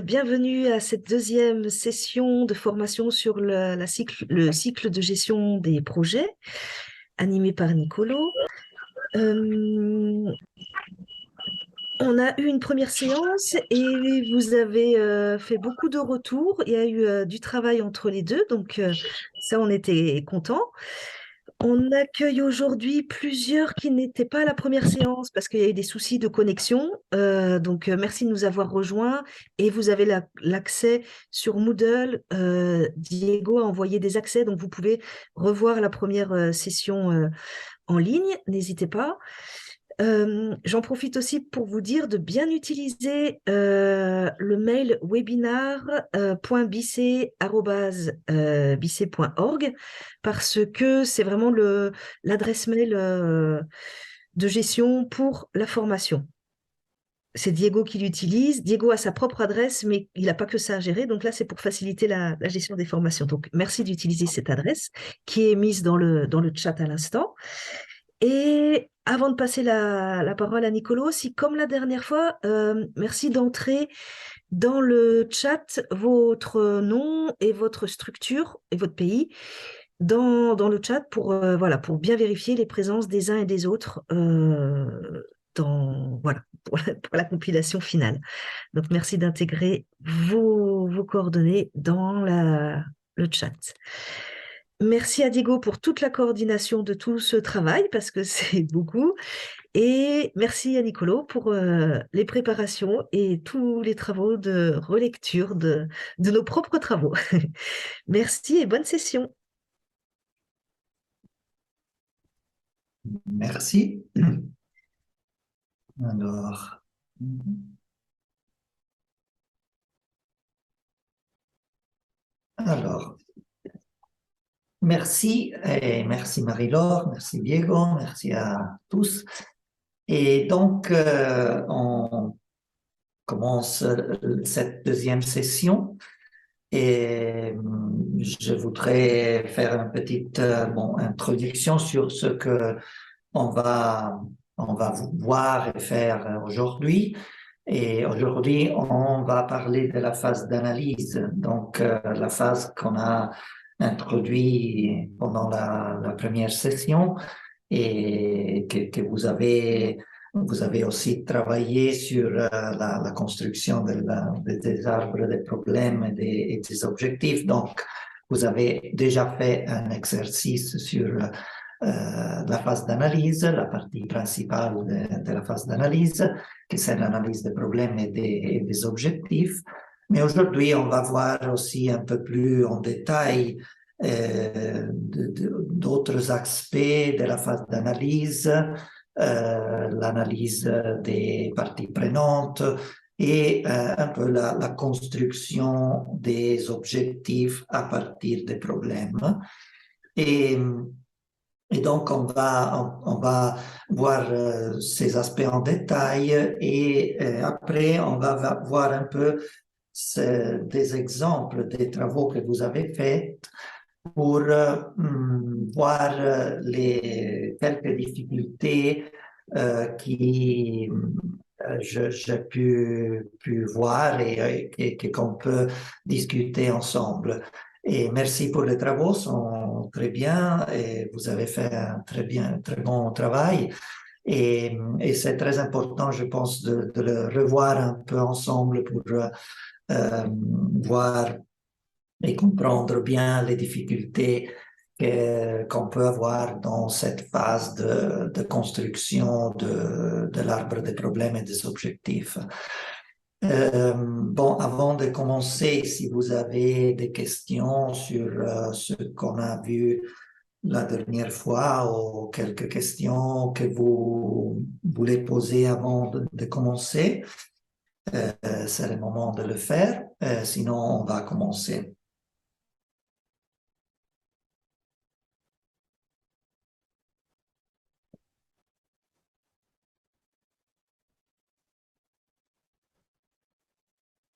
bienvenue à cette deuxième session de formation sur le cycle de gestion des projets, animé par Nicolo. Euh, on a eu une première séance et vous avez fait beaucoup de retours. Il y a eu du travail entre les deux, donc ça, on était contents. On accueille aujourd'hui plusieurs qui n'étaient pas à la première séance parce qu'il y a eu des soucis de connexion. Donc, merci de nous avoir rejoints. Et vous avez l'accès sur Moodle. Diego a envoyé des accès, donc vous pouvez revoir la première session en ligne. N'hésitez pas. J'en profite aussi pour vous dire de bien utiliser le mail webinar.bc@bc.org parce que c'est vraiment l'adresse mail de gestion pour la formation. C'est Diego qui l'utilise. Diego a sa propre adresse, mais il n'a pas que ça à gérer. Donc là, c'est pour faciliter la gestion des formations. Donc, merci d'utiliser cette adresse qui est mise dans le chat à l'instant. Et avant de passer la parole à Nicolo, si comme la dernière fois, merci d'entrer dans le chat votre nom et votre structure et votre pays dans le chat voilà, pour bien vérifier les présences des uns et des autres voilà, pour la compilation finale. Donc merci d'intégrer vos coordonnées dans le chat. Merci à Diego pour toute la coordination de tout ce travail, parce que c'est beaucoup. Et merci à Nicolo pour les préparations et tous les travaux de relecture de nos propres travaux. Merci et bonne session. Merci. Alors, alors, merci et merci Marie-Laure, merci Diego, merci à tous. Et donc, on commence cette deuxième session et je voudrais faire une petite introduction sur ce que on va, on va voir et faire aujourd'hui. Et aujourd'hui, on va parler de la phase d'analyse, donc la phase qu'on a introduite pendant la première session et que vous avez aussi travaillé sur la construction des arbres des problèmes et des objectifs. Donc, vous avez déjà fait un exercice sur la phase d'analyse, la partie principale de la phase d'analyse, que c'est l'analyse des problèmes et des objectifs. Mais aujourd'hui, on va voir aussi un peu plus en détail d'autres aspects de la phase d'analyse, l'analyse des parties prenantes et un peu la construction des objectifs à partir des problèmes. Et donc, on va voir ces aspects en détail et après, on va voir un peu des exemples des travaux que vous avez faits pour voir quelques difficultés qui j'ai pu voir et qu'on peut discuter ensemble. Et merci pour les travaux, sont très bien et vous avez fait un très bon travail. Et c'est très important, je pense, de le revoir un peu ensemble pour voir et comprendre bien les difficultés qu'on peut avoir dans cette phase de construction de l'arbre des problèmes et des objectifs. Bon, avant de commencer, si vous avez des questions sur ce qu'on a vu la dernière fois ou quelques questions que vous voulez poser avant de commencer, c'est le moment de le faire. Sinon, on va commencer.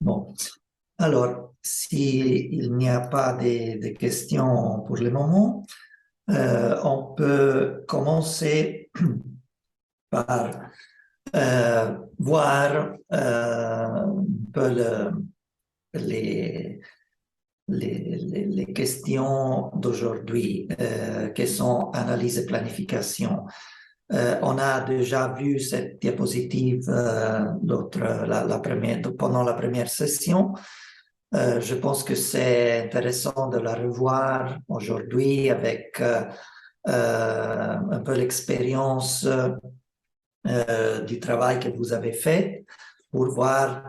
Bon, alors, s'il n'y a pas de questions pour le moment, on peut commencer par voir un peu les questions d'aujourd'hui, qui sont analyse et planification. On a déjà vu cette diapositive pendant la première session. Je pense que c'est intéressant de la revoir aujourd'hui avec un peu l'expérience du travail que vous avez fait pour voir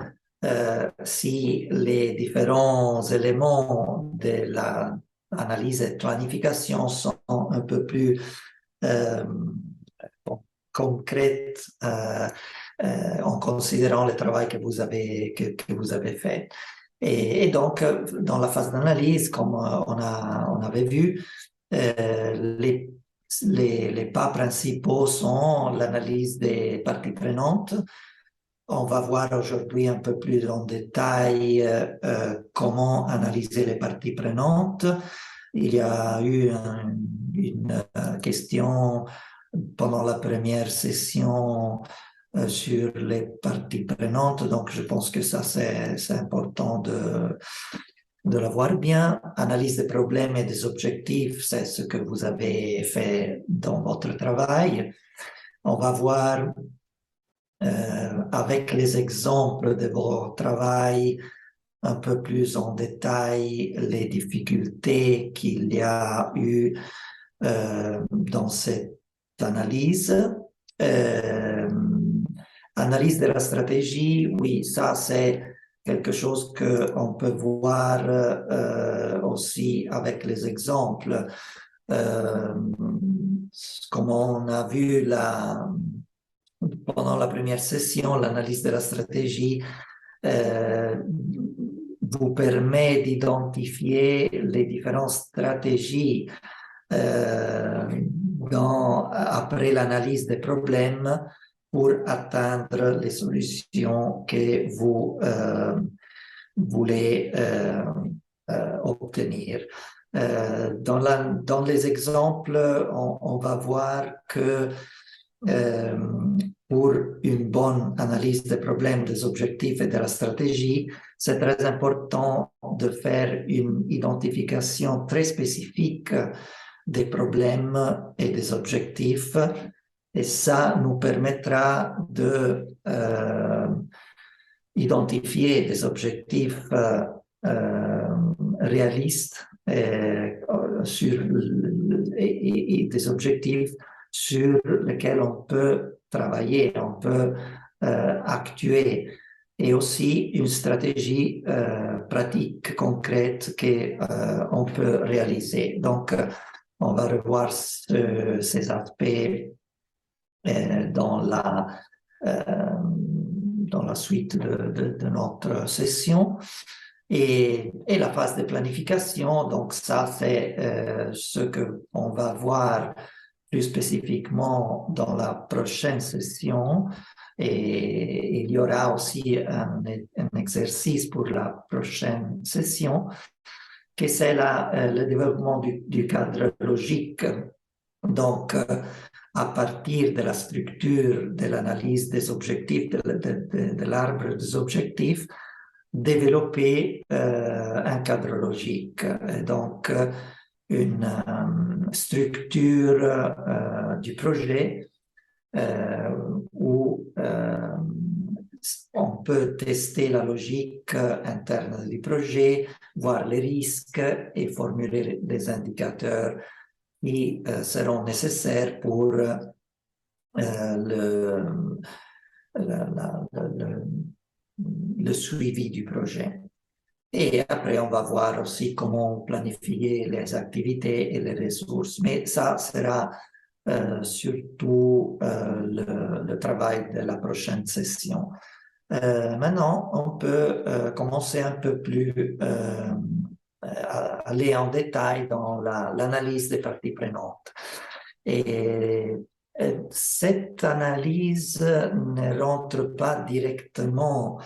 si les différents éléments de l'analyse et de planification sont un peu plus concrètes en considérant le travail que vous avez fait. Et donc, dans la phase d'analyse, comme on avait vu, les pas principaux sont l'analyse des parties prenantes. On va voir aujourd'hui un peu plus en détail comment analyser les parties prenantes. Il y a eu une question pendant la première session sur les parties prenantes, donc je pense que ça c'est important de la voir bien. Analyse des problèmes et des objectifs, c'est ce que vous avez fait dans votre travail. On va voir avec les exemples de vos travail un peu plus en détail les difficultés qu'il y a eu dans cette analyse. Analyse de la stratégie, oui, ça c'est quelque chose qu'on peut voir aussi avec les exemples. Comme on a vu pendant la première session, l'analyse de la stratégie vous permet d'identifier les différentes stratégies après l'analyse des problèmes pour atteindre les solutions que vous voulez obtenir. Dans les exemples, on va voir que pour une bonne analyse des problèmes, des objectifs et de la stratégie, c'est très important de faire une identification très spécifique des problèmes et des objectifs. Et ça nous permettra de identifier des objectifs réalistes et des objectifs sur lesquels on peut travailler, on peut actuer, et aussi une stratégie pratique, concrète qu'on peut réaliser. Donc, on va revoir ces aspects dans la suite de notre session. Et la phase de planification, donc ça c'est ce qu'on va voir plus spécifiquement dans la prochaine session, et il y aura aussi un exercice pour la prochaine session, que c'est le développement du cadre logique. Donc, à partir de la structure de l'analyse des objectifs, de l'arbre des objectifs, développer un cadre logique. Donc, une structure du projet où on peut tester la logique interne du projet, voir les risques et formuler des indicateurs qui seront nécessaires pour le suivi du projet. Et après, on va voir aussi comment planifier les activités et les ressources. Mais ça sera surtout le travail de la prochaine session. Maintenant, on peut commencer un peu plus aller en détail dans l'analyse des parties prenantes. Et cette analyse ne rentre pas directement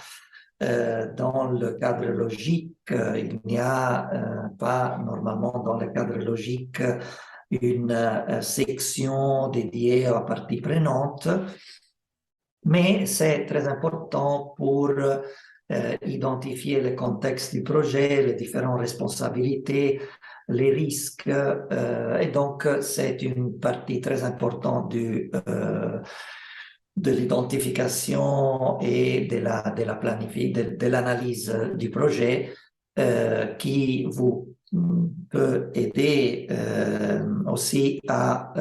dans le cadre logique. Il n'y a pas normalement dans le cadre logique une section dédiée à parties prenantes, mais c'est très important pour identifier le contexte du projet, les différentes responsabilités, les risques. Et donc, c'est une partie très importante de l'identification et de la planification, de l'analyse du projet qui vous peut aider aussi à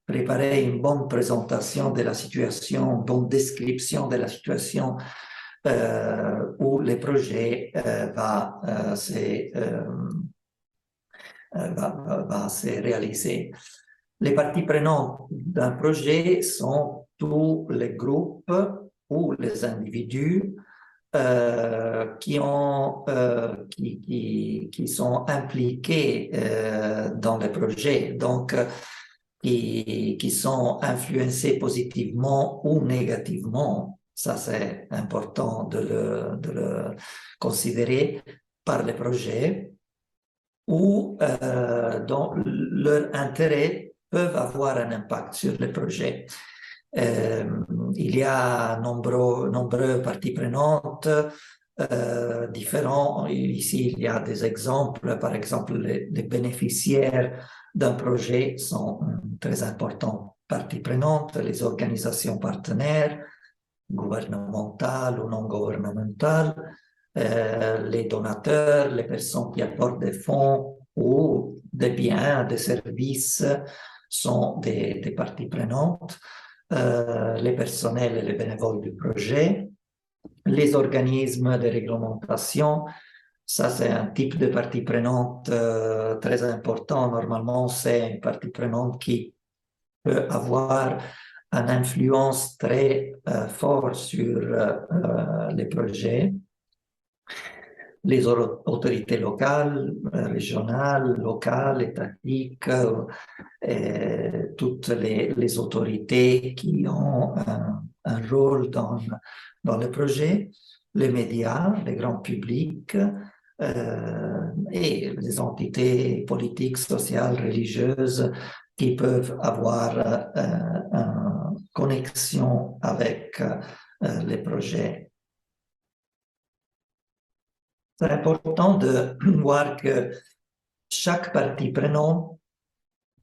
préparer une bonne présentation de la situation, une bonne description de la situation où le projet va se réaliser. Les parties prenantes d'un projet sont tous les groupes ou les individus qui sont impliqués dans le projet, donc qui sont influencés positivement ou négativement. Ça, c'est important de le considérer par le projet, ou dont leur intérêt peuvent avoir un impact sur le projet. Il y a nombreux parties prenantes différents. Ici, il y a des exemples. Par exemple, les bénéficiaires d'un projet sont très importants parties prenantes, les organisations partenaires, gouvernementales ou non gouvernementales, les donateurs, les personnes qui apportent des fonds ou des biens, des services sont des parties prenantes, les personnels et les bénévoles du projet, les organismes de réglementation. Ça, c'est un type de partie prenante très important. Normalement, c'est une partie prenante qui peut avoir une influence très forte sur les projets. Les autorités locales, régionales, locales, étatiques, toutes les autorités qui ont un rôle dans le projet, les médias, les grands publics et les entités politiques, sociales, religieuses qui peuvent avoir une connexion avec les projets. C'est important de voir que chaque partie prenante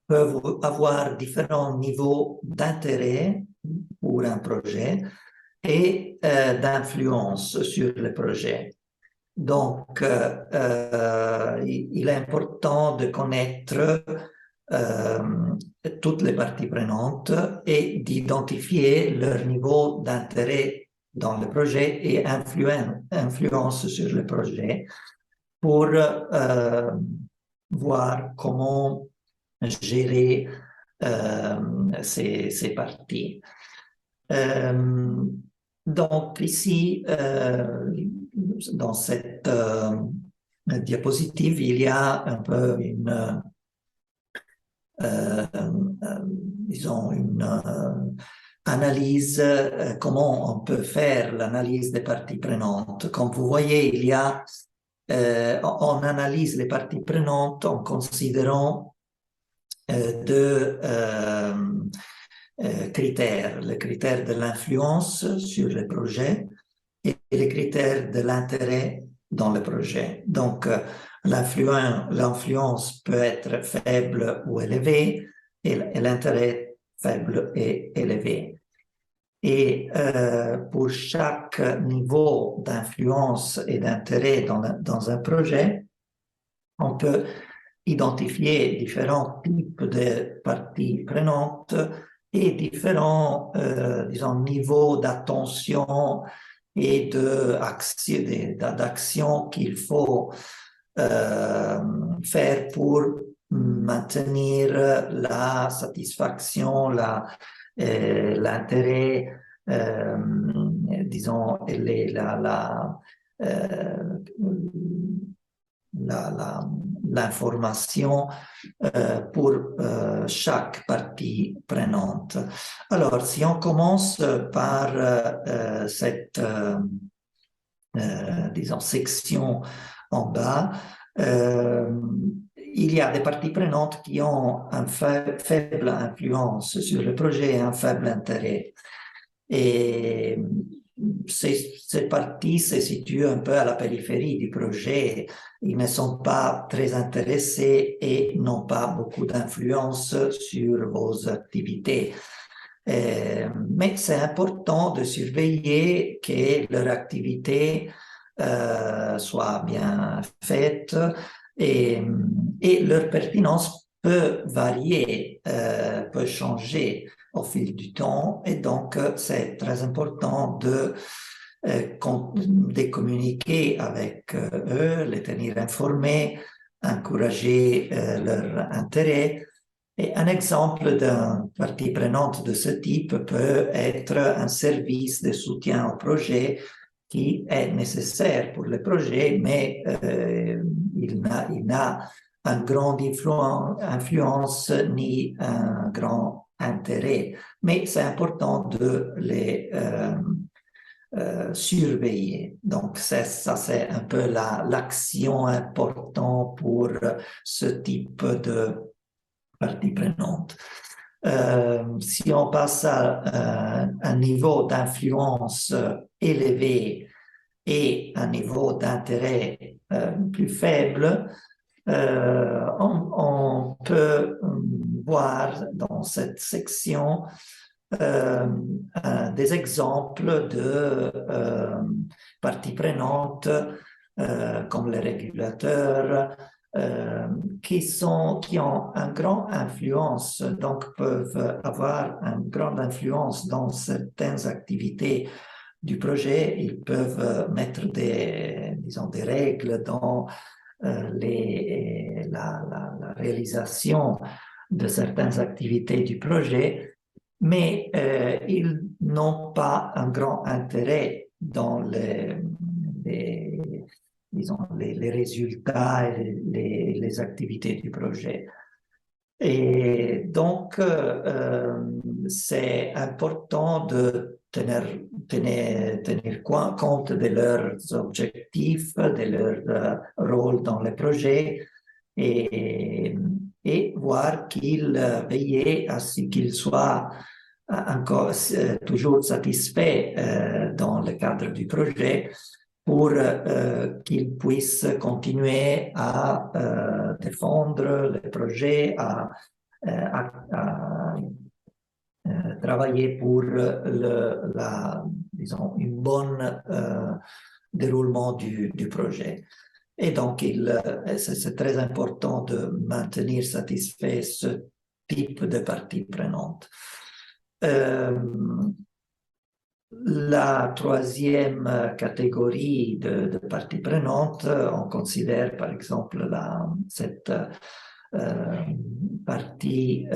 peut avoir différents niveaux d'intérêt pour un projet et d'influence sur le projet. Donc, il est important de connaître toutes les parties prenantes et d'identifier leur niveau d'intérêt dans le projet et influence sur le projet pour voir comment gérer ces parties. Donc ici, dans cette diapositive, il y a un peu disons une analyse, comment on peut faire l'analyse des parties prenantes. Comme vous voyez, il y a, on analyse les parties prenantes en considérant deux critères, le critère de l'influence sur le projet et les critères de l'intérêt dans le projet. Donc, l'influence peut être faible ou élevée et l'intérêt faible et élevé. Et pour chaque niveau d'influence et d'intérêt dans un projet, on peut identifier différents types de parties prenantes et différents, disons, niveaux d'attention et d'action qu'il faut faire pour maintenir la satisfaction, l'intérêt, disons, l'information pour chaque partie prenante. Alors, si on commence par cette, disons, section en bas, il y a des parties prenantes qui ont une faible influence sur le projet et un faible intérêt. Et ces parties se situent un peu à la périphérie du projet. Ils ne sont pas très intéressés et n'ont pas beaucoup d'influence sur vos activités. Mais c'est important de surveiller que leur activité soit bien faite et, et leur pertinence peut varier, peut changer au fil du temps et donc c'est très important de communiquer avec eux, les tenir informés, encourager leur intérêt. Et un exemple d'une partie prenante de ce type peut être un service de soutien au projet qui est nécessaire pour le projet, mais il n'a une grande influence ni un grand intérêt. Mais c'est important de les surveiller. Donc, ça, c'est un peu l'action importante pour ce type de partie prenante. Si on passe à un niveau d'influence élevé et un niveau d'intérêt plus faible, on peut voir dans cette section des exemples de parties prenantes comme les régulateurs qui ont une grande influence, donc peuvent avoir une grande influence dans certaines activités du projet. Ils peuvent mettre disons, des règles dans la réalisation de certaines activités du projet, mais ils n'ont pas un grand intérêt dans disons, les résultats et les activités du projet. Et donc, c'est important de tenir compte de leurs objectifs, de leur rôle dans le projet et voir qu'ils veillent à ce qu'ils soient encore toujours satisfaits dans le cadre du projet pour qu'ils puissent continuer à défendre le projet, à travailler pour disons, une bonne déroulement du projet. Et donc, c'est très important de maintenir satisfait ce type de parties prenantes. La troisième catégorie de parties prenantes, on considère par exemple cette partie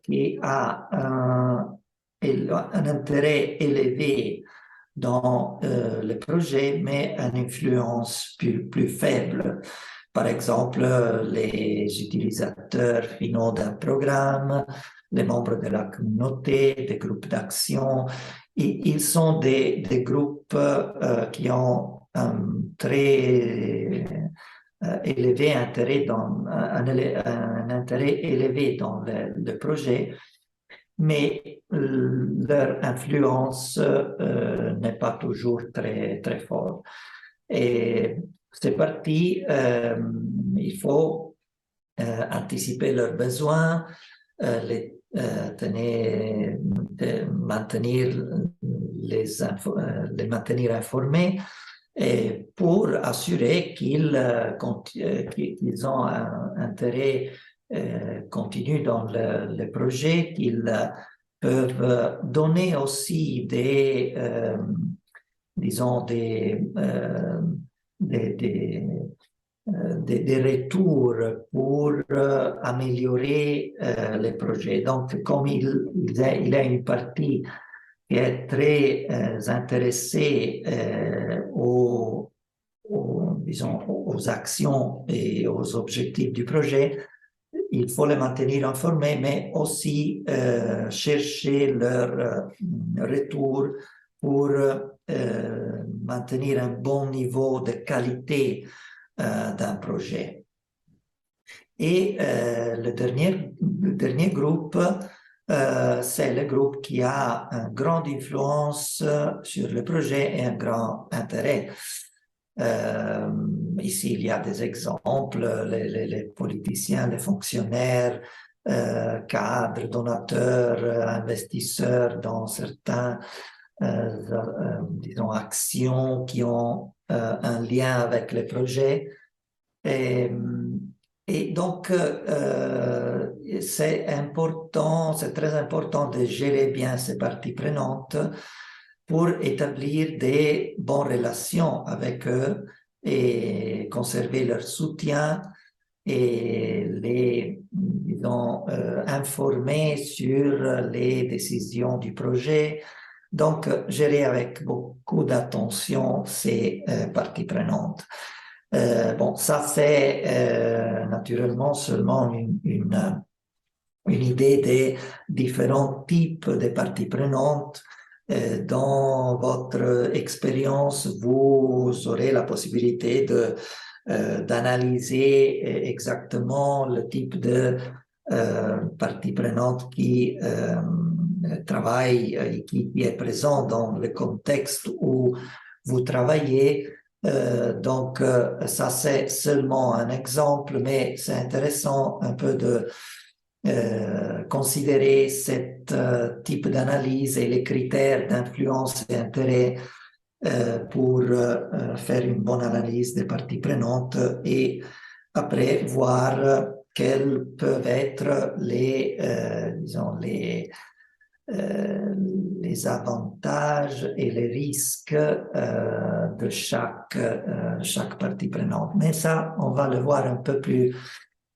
qui a un intérêt élevé dans le projet, mais une influence plus faible. Par exemple, les utilisateurs finaux d'un programme, les membres de la communauté, des groupes d'action. Ils sont des groupes qui ont un très élevé intérêt un intérêt élevé dans le projet, mais leur influence n'est pas toujours très forte. Et c'est parti, il faut anticiper leurs besoins, les maintenir informés et pour assurer qu'ils ont un intérêt continu dans le projet, qu'ils peuvent donner aussi disons, des retours pour améliorer les projets. Donc, comme il y a une partie qui est très intéressée disons, aux actions et aux objectifs du projet, il faut les maintenir informés, mais aussi chercher leur retour pour maintenir un bon niveau de qualité d'un projet. Et le dernier groupe c'est le groupe qui a une grande influence sur le projet et un grand intérêt. Ici, il y a des exemples, les politiciens, les fonctionnaires, cadres, donateurs, investisseurs dans certains, disons, actions qui ont un lien avec le projet. Et, et donc, c'est important, c'est très important de gérer bien ces parties prenantes pour établir des bonnes relations avec eux et conserver leur soutien et les, disons, informer sur les décisions du projet. Donc, gérer avec beaucoup d'attention ces parties prenantes. Bon, ça c'est naturellement seulement une idée des différents types de parties prenantes. Dans votre expérience, vous aurez la possibilité d'analyser exactement le type de partie prenante qui travaille et qui est présent dans le contexte où vous travaillez. Donc, ça c'est seulement un exemple, mais c'est intéressant un peu de considérer ce type d'analyse et les critères d'influence et intérêt pour faire une bonne analyse des parties prenantes et après voir quels peuvent être disons, les avantages et les risques de chaque partie prenante. Mais ça, on va le voir un peu plus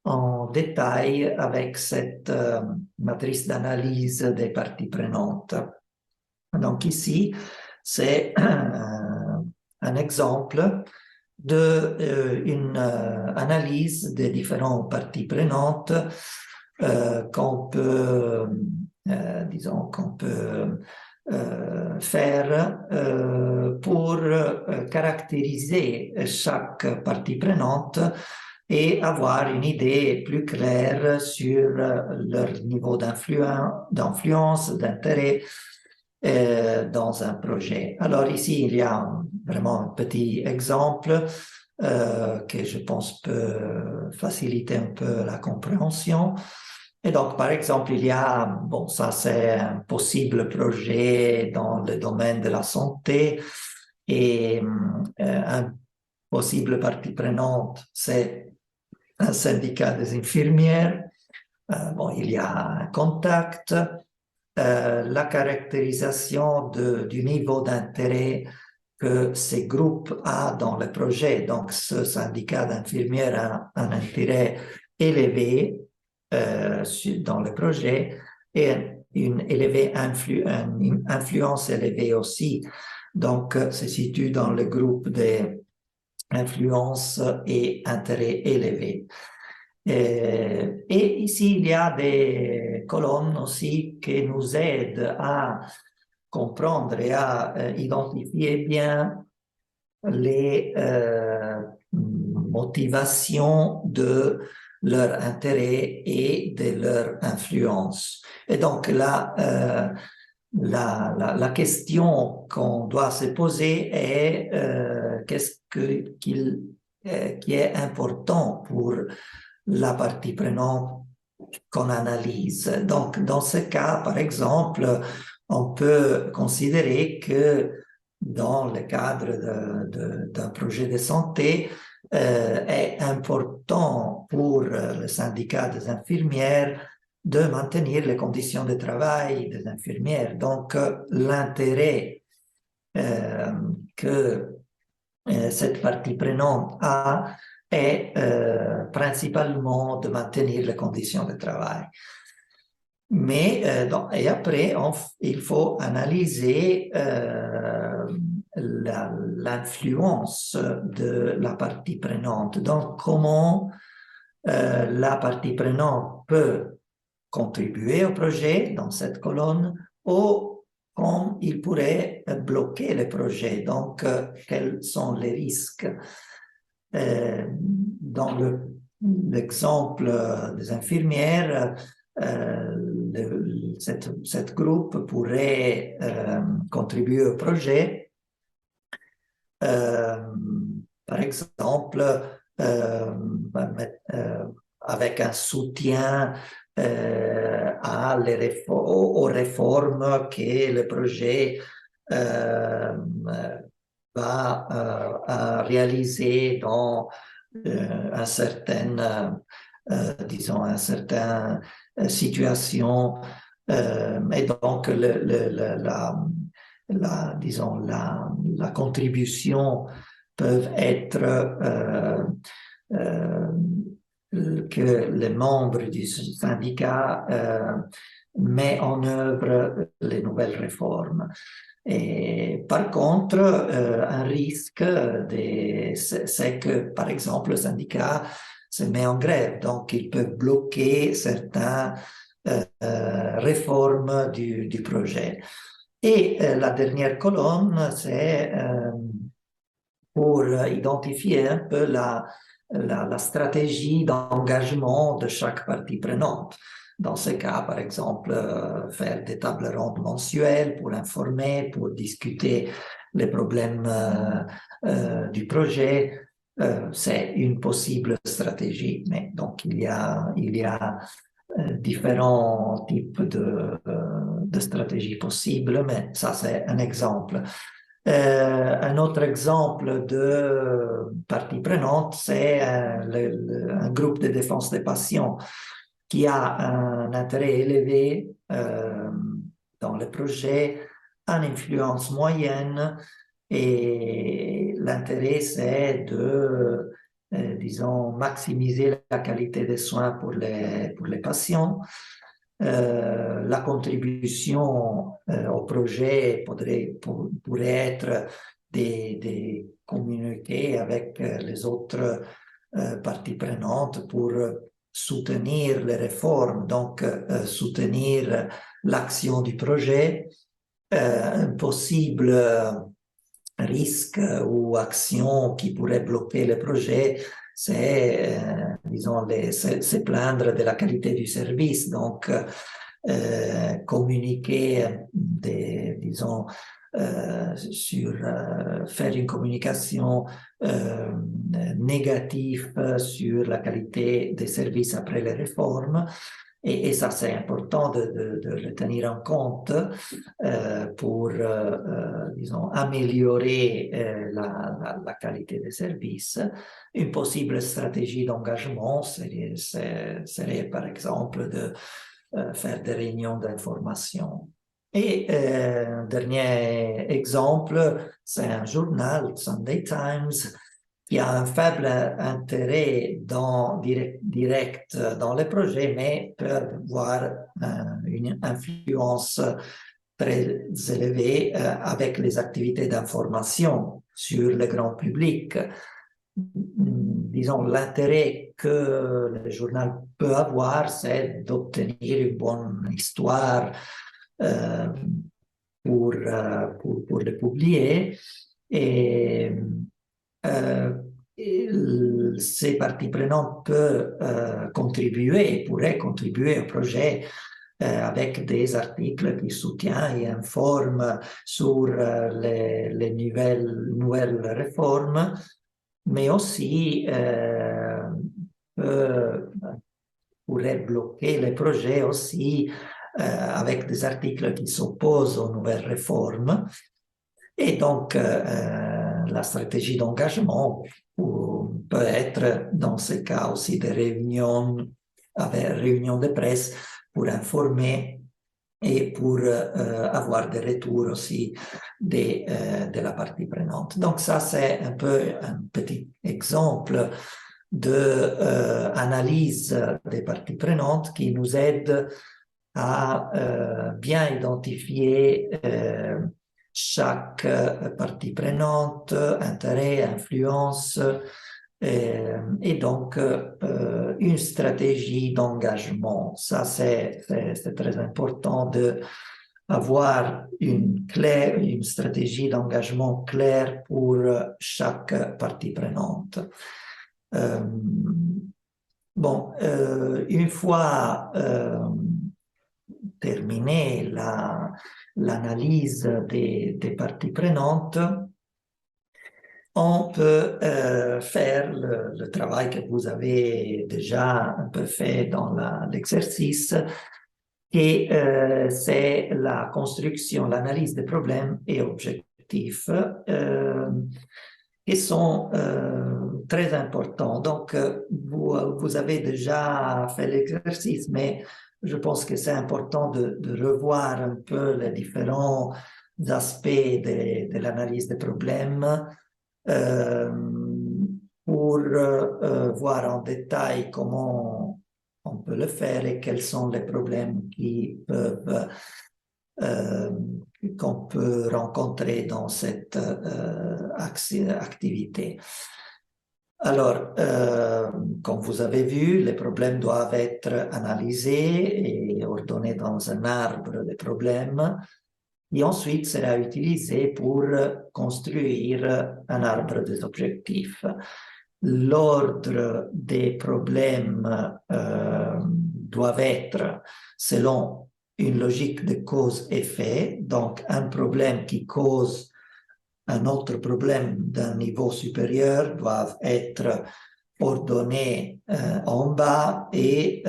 en détail avec cette matrice d'analyse des parties prenantes. Donc ici, c'est un exemple d'une analyse des différentes parties prenantes qu'on peut, disons, qu'on peut faire pour caractériser chaque partie prenante et avoir une idée plus claire sur leur niveau d'influence, d'intérêt dans un projet. Alors ici, il y a vraiment un petit exemple que je pense peut faciliter un peu la compréhension. Et donc, par exemple, il y a, bon, ça c'est un possible projet dans le domaine de la santé et un possible partie prenante, c'est un syndicat des infirmières. Bon, il y a un contact, la caractérisation du niveau d'intérêt que ces groupes ont dans le projet. Donc, ce syndicat d'infirmières a un intérêt élevé dans le projet et une influence élevée aussi. Donc, se situe dans le groupe des influences et intérêts élevés. Et ici, il y a des colonnes aussi qui nous aident à comprendre et à identifier bien les motivations de leur intérêt et de leur influence. Et donc là, la question qu'on doit se poser est qu'est-ce qui est important pour la partie prenante qu'on analyse. Donc, dans ce cas, par exemple, on peut considérer que dans le cadre d'un projet de santé, est important pour le syndicat des infirmières de maintenir les conditions de travail des infirmières. Donc, l'intérêt que cette partie prenante a est principalement de maintenir les conditions de travail. Mais et après, il faut analyser l'influence de la partie prenante. Donc, comment la partie prenante peut contribuer au projet dans cette colonne ou comme il pourrait bloquer le projet. Donc, quels sont les risques? Dans l'exemple des infirmières, cette groupe pourrait contribuer au projet, par exemple, avec un soutien aux réformes que le projet va à réaliser dans un certain, disons, un certain situation. Et donc, disons, la contribution peut être que les membres du syndicat mettent en œuvre les nouvelles réformes. Et par contre, un risque, c'est que, par exemple, le syndicat se met en grève, donc il peut bloquer certaines réformes du projet. Et la dernière colonne, c'est pour identifier un peu la stratégie d'engagement de chaque partie prenante. Dans ce cas, par exemple, faire des tables rondes mensuelles pour informer, pour discuter les problèmes du projet, c'est une possible stratégie. Mais donc, il y a différents types de stratégies possibles, mais ça, c'est un exemple. Un autre exemple de partie prenante, c'est un groupe de défense des patients qui a un intérêt élevé dans le projet, une influence moyenne, et l'intérêt, c'est de, disons, maximiser la qualité des soins pour les patients. La contribution au projet pourrait être des communiqués avec les autres parties prenantes pour soutenir les réformes, donc soutenir l'action du projet, un possible risque ou action qui pourrait bloquer le projet, c'est, disons, c'est plaindre de la qualité du service. Donc, communiquer, disons, faire une communication négative sur la qualité des services après les réformes. Et ça, c'est important de le tenir en compte pour, disons, améliorer la qualité des services. Une possible stratégie d'engagement serait, par exemple, de faire des réunions d'information. Et un dernier exemple, c'est un journal, Sunday Times, qui a un faible intérêt direct dans le projet, mais peut avoir une influence très élevée avec les activités d'information sur le grand public. Disons, l'intérêt que le journal peut avoir, c'est d'obtenir une bonne histoire pour le publier. Et ces parties prenantes peuvent pourraient contribuer au projet avec des articles qui soutiennent et informent sur les nouvelles réformes, mais aussi pourrait bloquer les projets aussi avec des articles qui s'opposent aux nouvelles réformes. Et donc, la stratégie d'engagement peut être, dans ce cas aussi, des réunions de presse pour informer et pour avoir des retours aussi de la partie prenante. Donc ça, c'est un peu un petit exemple d'analyse des parties prenantes qui nous aide à bien identifier chaque partie prenante, intérêt, influence, et donc une stratégie d'engagement. Ça, c'est très important d'avoir une stratégie d'engagement claire pour chaque partie prenante. Bon, une fois terminé l'analyse des parties prenantes, on peut faire le travail que vous avez déjà un peu fait dans l'exercice, et c'est la construction, l'analyse des problèmes et objectifs qui sont très importants. Donc, vous avez déjà fait l'exercice, mais je pense que c'est important de revoir un peu les différents aspects de l'analyse des problèmes euh, pour voir en détail comment on peut le faire et quels sont les problèmes qu'on peut rencontrer dans cette activité. Alors, comme vous avez vu, les problèmes doivent être analysés et ordonnés dans un arbre de problèmes, et ensuite sera utilisé pour construire un arbre des objectifs. L'ordre des problèmes doit être selon une logique de cause-effet, donc un problème qui cause un autre problème d'un niveau supérieur doit être ordonné en bas, et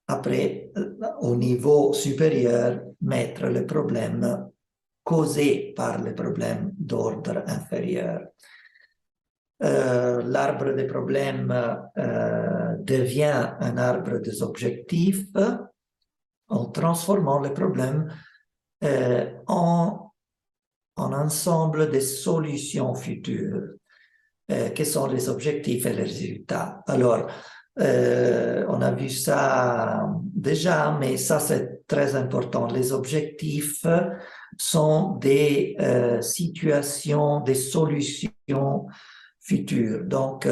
après, au niveau supérieur, mettre le problème causé par le problème d'ordre inférieur. L'arbre des problèmes devient un arbre des objectifs en transformant les problèmes en ensemble de solutions futures, qui sont les objectifs et les résultats. Alors, on a vu ça déjà, mais ça c'est très important. Les objectifs sont des situations, des solutions futures. Donc,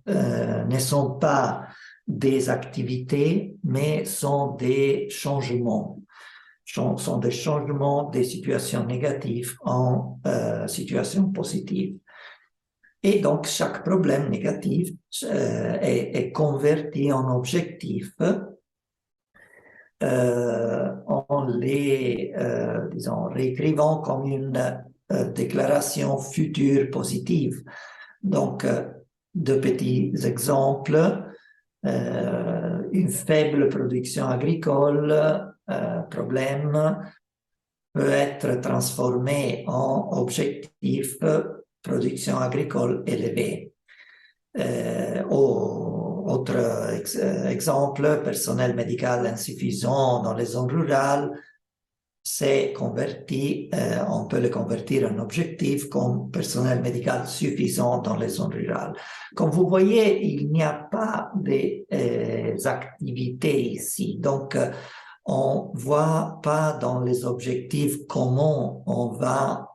ne sont pas des activités, mais sont des changements. Sont des changements des situations négatives en situations positives. Et donc, chaque problème négatif est converti en objectif en les, disons, réécrivant comme une déclaration future positive. Donc, deux petits exemples. Une faible production agricole, problème, peut être transformé en objectif production agricole élevée. Autre exemple, personnel médical insuffisant dans les zones rurales, c'est converti, on peut le convertir en objectif comme personnel médical suffisant dans les zones rurales. Comme vous voyez, il n'y a pas des activités ici. Donc, on ne voit pas dans les objectifs comment on va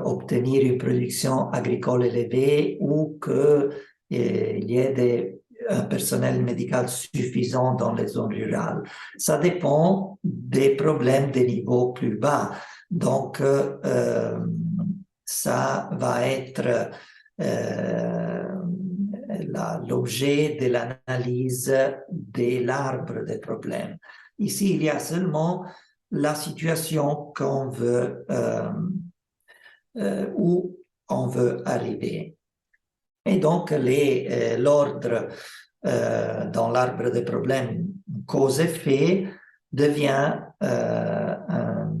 obtenir une production agricole élevée ou qu'il y ait un personnel médical suffisant dans les zones rurales. Ça dépend des problèmes des niveaux plus bas. Donc, ça va être l'objet de l'analyse de l'arbre des problèmes. Ici, il y a seulement la situation qu'on veut, où on veut arriver. Et donc, l'ordre dans l'arbre des problèmes cause-effet devient un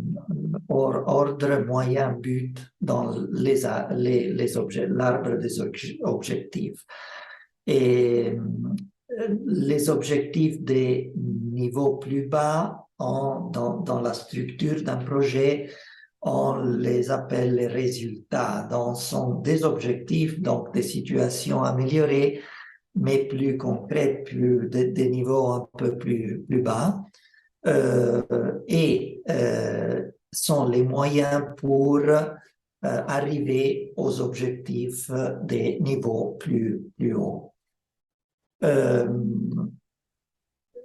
ordre moyen-but dans l'arbre des objectifs. Et les objectifs des niveaux plus bas dans la structure d'un projet, on les appelle les résultats. Donc, sont des objectifs, donc des situations améliorées, mais plus concrètes, des niveaux un peu plus bas, et sont les moyens pour arriver aux objectifs des niveaux plus hauts.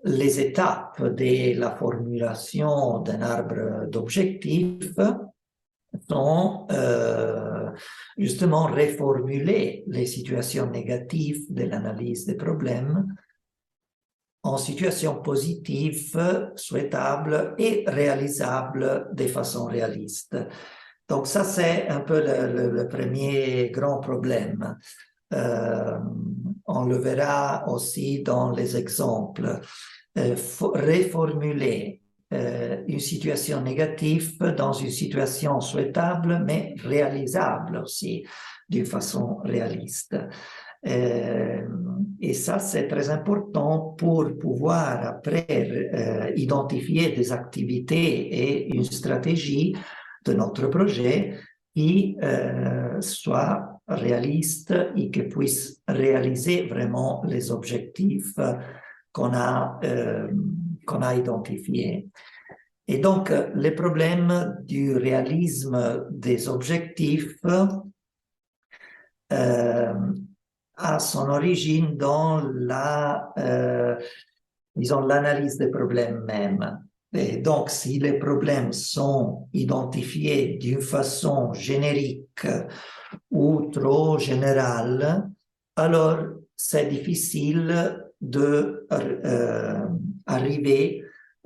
Les étapes de la formulation d'un arbre d'objectifs sont justement reformuler les situations négatives de l'analyse des problèmes en situation positive, souhaitable et réalisable de façon réaliste. Donc ça, c'est un peu le premier grand problème. On le verra aussi dans les exemples. Reformuler une situation négative dans une situation souhaitable, mais réalisable aussi d'une façon réaliste. Et ça, c'est très important pour pouvoir après identifier des activités et une stratégie de notre projet qui soit réaliste et qui puisse réaliser vraiment les objectifs qu'on a identifiés. Et donc, le problème du réalisme des objectifs a son origine dans l'analyse des problèmes même. Et donc, si les problèmes sont identifiés d'une façon générique ou trop générale, alors c'est difficile d'arriver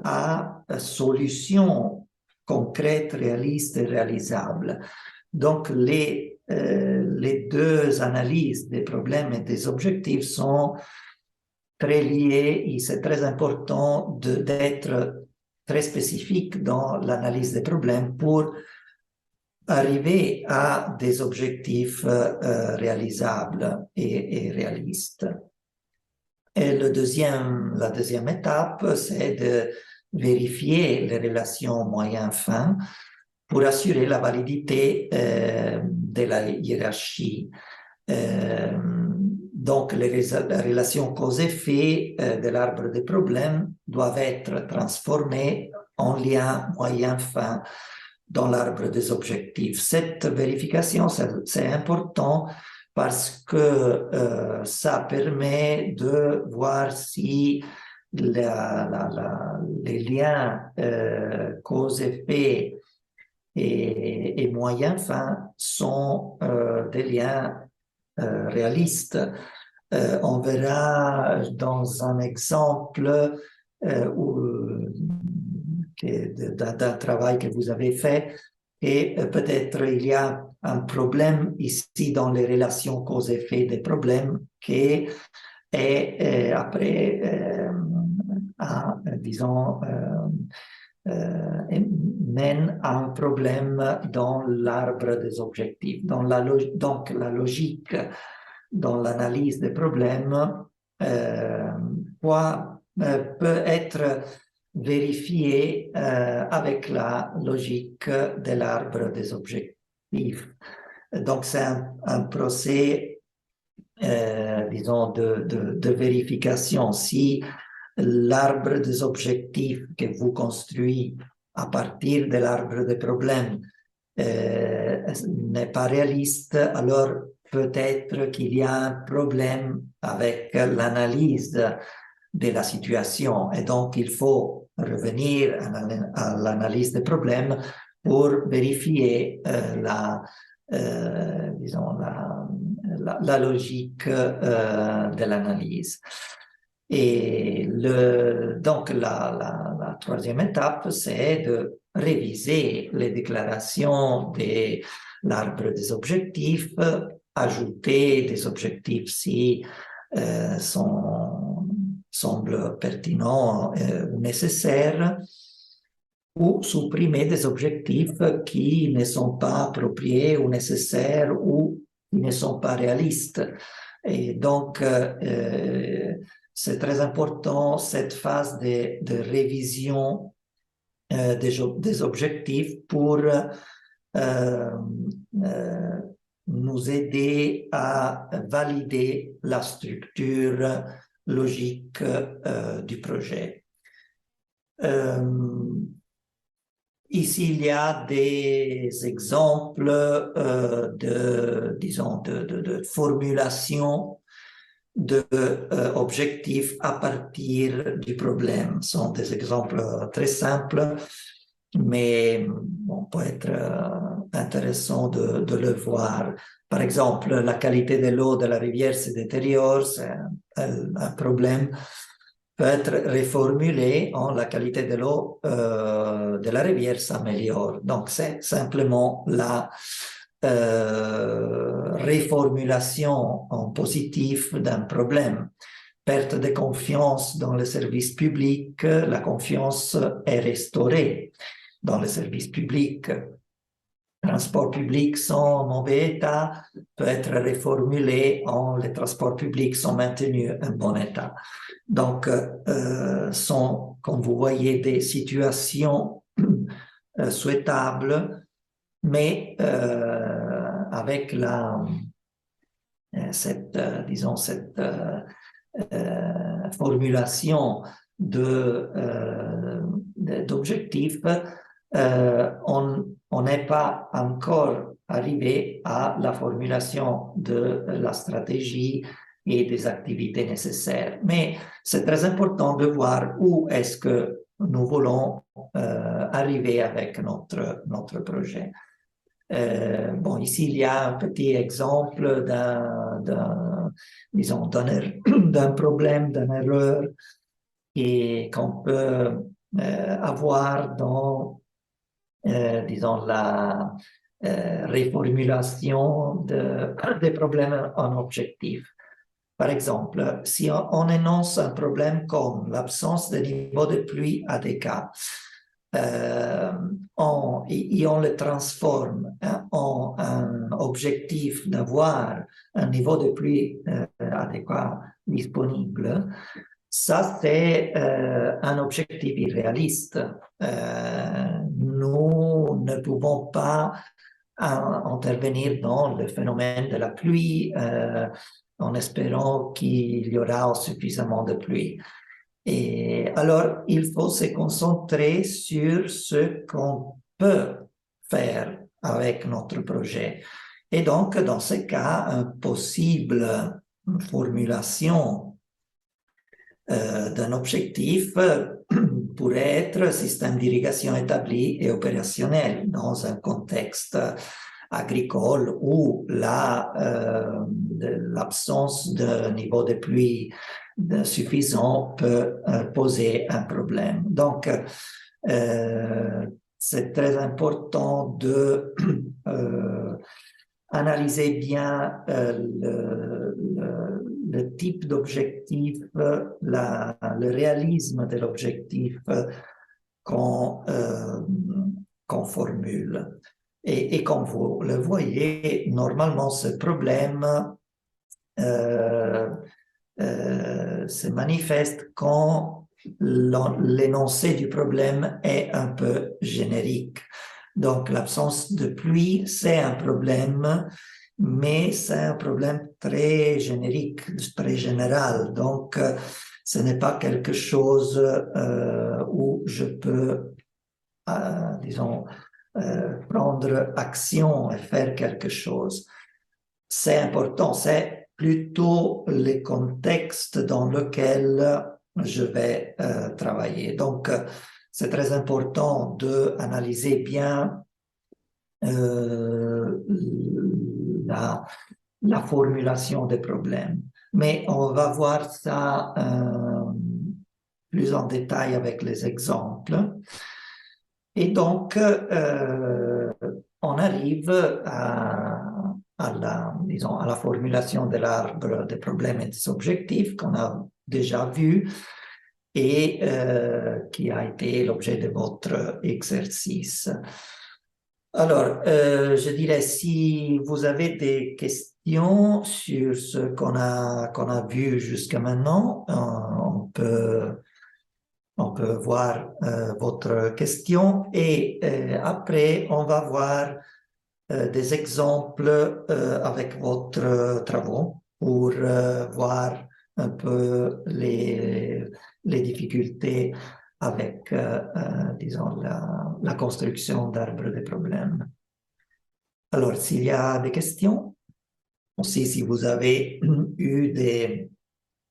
à solutions concrètes, réalistes et réalisables. Donc, les deux analyses des problèmes et des objectifs sont très liées et c'est très important d'être très spécifique dans l'analyse des problèmes pour arriver à des objectifs réalisables et réalistes. Et la deuxième étape, c'est de vérifier les relations moyen-fin pour assurer la validité de la hiérarchie. Donc, les relations cause-effet de l'arbre des problèmes doivent être transformées en liens moyen-fin dans l'arbre des objectifs. Cette vérification, c'est important parce que ça permet de voir si les liens cause-effet et moyen-fin sont des liens réalistes. On verra dans un exemple d'un travail que vous avez fait et peut-être il y a un problème ici dans les relations cause-effet des problèmes qui est après disons mène à un problème dans l'arbre des objectifs. Donc la logique dans l'analyse des problèmes peut être vérifiée avec la logique de l'arbre des objectifs. Donc c'est un procès, disons, de vérification. Si l'arbre des objectifs que vous construisez à partir de l'arbre des problèmes n'est pas réaliste, alors peut-être qu'il y a un problème avec l'analyse de la situation. Et donc, il faut revenir à l'analyse des problèmes pour vérifier disons, la logique de l'analyse. Et donc, la troisième étape, c'est de réviser les déclarations de l'arbre des objectifs, ajouter des objectifs si semblent pertinents ou nécessaires, ou supprimer des objectifs qui ne sont pas appropriés ou nécessaires ou qui ne sont pas réalistes. Et donc, c'est très important cette phase de révision des objectifs pour nous aider à valider la structure logique du projet. Ici, il y a des exemples disons, de formulation d'objectifs à partir du problème. Ce sont des exemples très simples, mais on peut être intéressant de le voir. Par exemple, la qualité de l'eau de la rivière se détériore, c'est un problème. peut être reformulé en la qualité de l'eau de la rivière s'améliore. Donc, c'est simplement la reformulation en positif d'un problème. Perte de confiance dans le service public, la confiance est restaurée dans le service public. Transport public sans mauvais état peut être reformulé en les transports publics sont maintenus en bon état. Donc, sont, comme vous voyez, des situations souhaitables, mais avec cette, disons, cette formulation d'objectifs, on n'est pas encore arrivé à la formulation de la stratégie et des activités nécessaires. Mais c'est très important de voir où est-ce que nous voulons arriver avec notre projet. Bon, ici, il y a un petit exemple disons, d'un problème, d'une erreur qu'on peut avoir dans, disons, la reformulation des problèmes en objectif. Par exemple, si on énonce un problème comme l'absence de niveau de pluie adéquat, on le transforme en un objectif d'avoir un niveau de pluie adéquat disponible, ça c'est un objectif irréaliste. Nous ne pouvons pas intervenir dans le phénomène de la pluie en espérant qu'il y aura suffisamment de pluie. Et alors, il faut se concentrer sur ce qu'on peut faire avec notre projet. Et donc, dans ce cas, une possible formulation d'un objectif pourrait être système d'irrigation établi et opérationnel dans un contexte agricole où l'absence de niveau de pluie suffisant peut poser un problème. Donc, c'est très important de analyser bien le type d'objectif, le réalisme de l'objectif qu'on formule. Et comme vous le voyez, normalement, ce problème se manifeste quand l'énoncé du problème est un peu générique. Donc, l'absence de pluie, c'est un problème, mais c'est un problème très générique, très général. Donc, ce n'est pas quelque chose où je peux, disons, prendre action et faire quelque chose. C'est important, c'est plutôt le contexte dans lequel je vais travailler. Donc, c'est très important d'analyser bien la formulation des problèmes. Mais on va voir ça plus en détail avec les exemples. Et donc, on arrive disons, à la formulation de l'arbre des problèmes et des objectifs qu'on a déjà vu et qui a été l'objet de votre exercice. Alors, je dirais, si vous avez des questions sur ce qu'on a vu jusqu'à maintenant, on peut voir votre question et après, on va voir des exemples avec votre travaux pour voir un peu les difficultés avec, disons, la construction d'arbres de problèmes. Alors, s'il y a des questions, aussi si vous avez eu des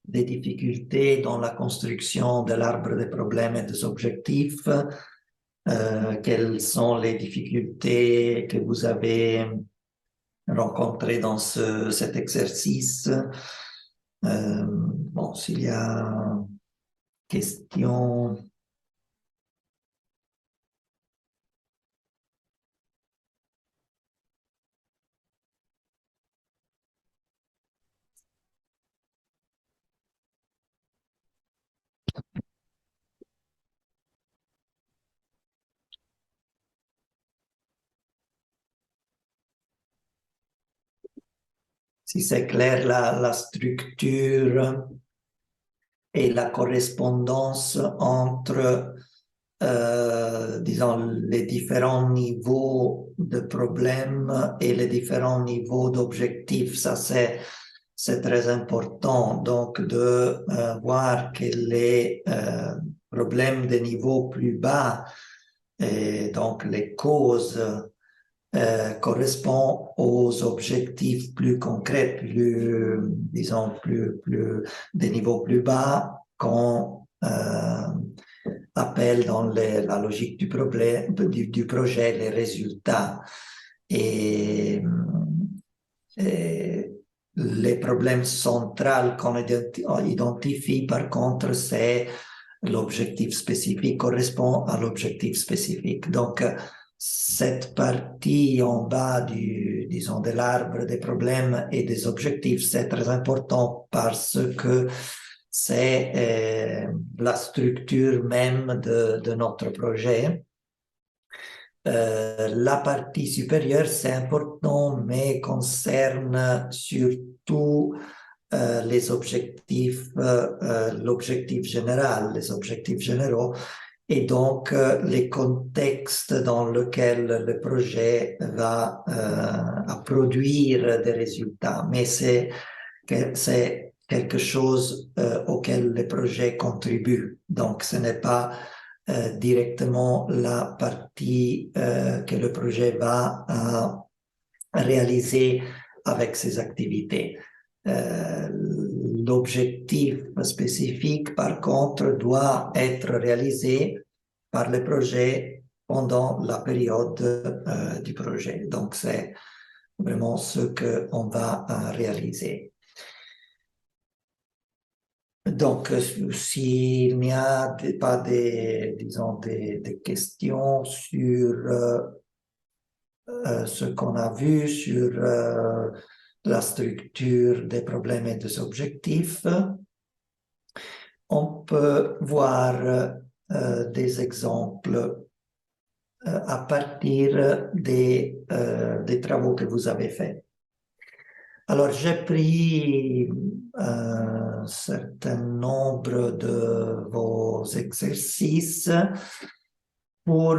difficultés dans la construction de l'arbre des problèmes et des objectifs, quelles sont les difficultés que vous avez rencontrées dans cet exercice. Bon, s'il y a question. Si c'est clair, la structure et la correspondance entre, disons, les différents niveaux de problèmes et les différents niveaux d'objectifs. Ça, c'est très important. Donc, de voir que les problèmes de niveau plus bas, et donc les causes, correspondent aux objectifs plus concrets, plus, disons, des niveaux plus bas qu'on appelle dans la logique du problème, du projet les résultats. Et les problèmes centraux qu'on identifie, par contre, c'est l'objectif spécifique correspond à l'objectif spécifique. Donc, cette partie en bas disons, de l'arbre des problèmes et des objectifs, c'est très important parce que c'est la structure même de notre projet. La partie supérieure, c'est important, mais concerne surtout les objectifs, l'objectif général, les objectifs généraux, et donc les contextes dans lesquels le projet va produire des résultats. Mais c'est quelque chose auquel le projet contribue. Donc, ce n'est pas directement la partie que le projet va réaliser avec ses activités. L'objectif spécifique, par contre, doit être réalisé par le projet pendant la période du projet. Donc, c'est vraiment ce qu'on va réaliser. Donc, s'il n'y a pas disons, des questions sur ce qu'on a vu, sur la structure des problèmes et des objectifs, on peut voir des exemples à partir des travaux que vous avez faits. Alors, j'ai pris un certain nombre de vos exercices pour,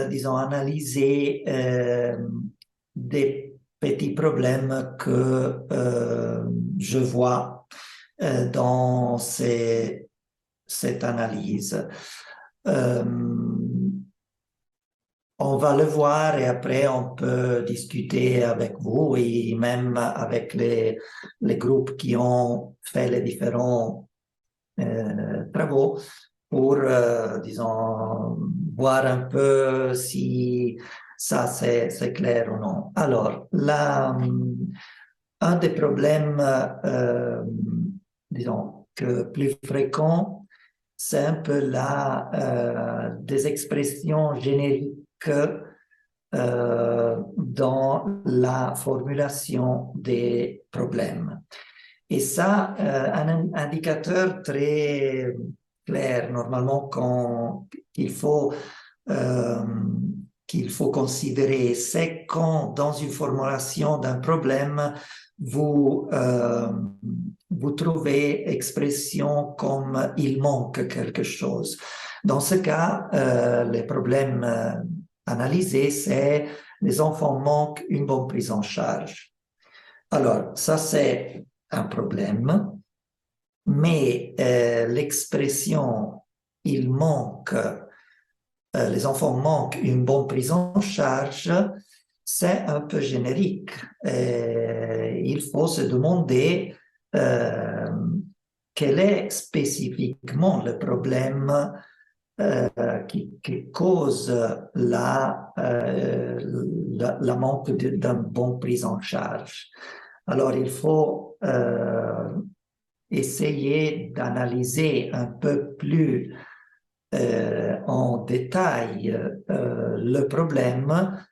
disons, analyser des petits problèmes que je vois dans cette analyse. On va le voir et après on peut discuter avec vous et même avec les groupes qui ont fait les différents travaux pour, disons, voir un peu si ça c'est clair ou non. Alors, un des problèmes, disons, plus fréquents, c'est un peu des expressions génériques dans la formulation des problèmes. Et ça, un indicateur très clair, normalement, qu'il faut considérer, c'est quand, dans une formulation d'un problème, vous trouvez expression comme il manque quelque chose. Dans ce cas, les problèmes analysés, c'est les enfants manquent une bonne prise en charge. Alors, ça, c'est un problème, mais l'expression il manque, les enfants manquent une bonne prise en charge, c'est un peu générique. Il faut se demander quel est spécifiquement le problème qui cause la manque d'une bonne prise en charge. Alors, il faut essayer d'analyser un peu plus en détail le problème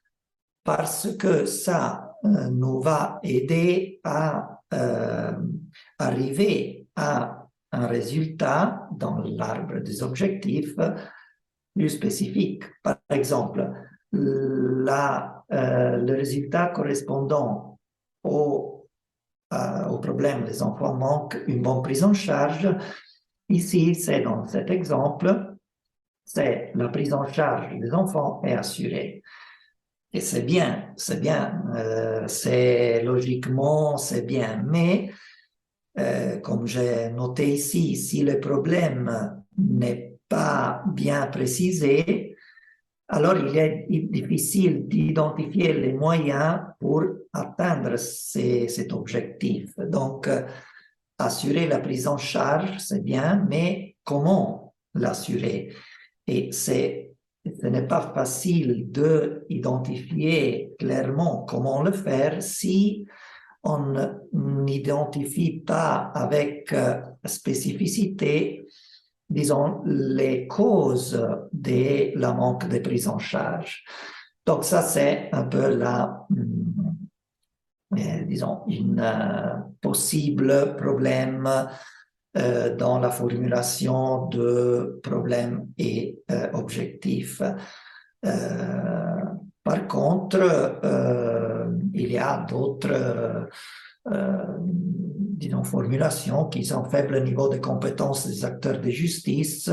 parce que ça nous va aider à arriver à un résultat dans l'arbre des objectifs plus spécifique. Par exemple, le résultat correspondant au problème des enfants manque une bonne prise en charge. Ici, c'est dans cet exemple, c'est la prise en charge des enfants est assurée. Et c'est bien, c'est logiquement, c'est bien. Mais, comme j'ai noté ici, si le problème n'est pas bien précisé, alors il est difficile d'identifier les moyens pour atteindre cet objectif. Donc, assurer la prise en charge, c'est bien, mais comment l'assurer? Et ce n'est pas facile d'identifier clairement comment le faire si on n'identifie pas avec spécificité, disons, les causes de la manque de prise en charge. Donc ça, c'est un peu disons, un possible problème dans la formulation de problèmes et objectifs. Par contre, il y a d'autres disons, formulations qui ont faible niveau de compétence des acteurs de justice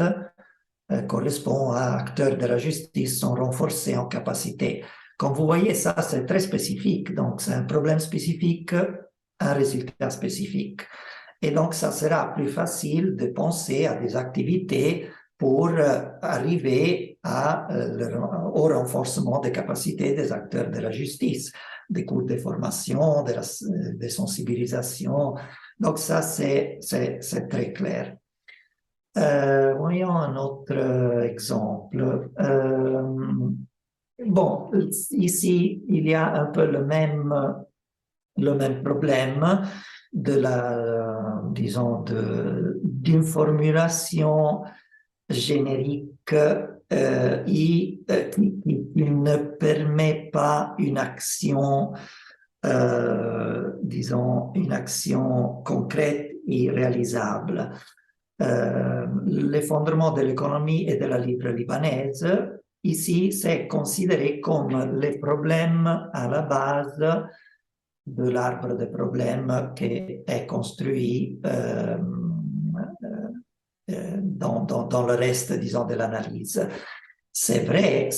correspond à acteurs de la justice sont renforcés en capacité. Comme vous voyez, ça, c'est très spécifique. Donc, c'est un problème spécifique, un résultat spécifique. Et donc, ça sera plus facile de penser à des activités pour arriver au renforcement des capacités des acteurs de la justice, des cours de formation, des sensibilisations. Donc, ça, c'est très clair. Voyons un autre exemple. Bon, ici, il y a un peu le même problème disons, d'une formulation générique qui ne permet pas une action, disons, une action concrète et réalisable. L'effondrement de l'économie et de la livre libanaise, ici, c'est considéré comme les problèmes à la base de l'arbre des problèmes qui est construit dans le reste, disons, de l'analyse. C'est vrai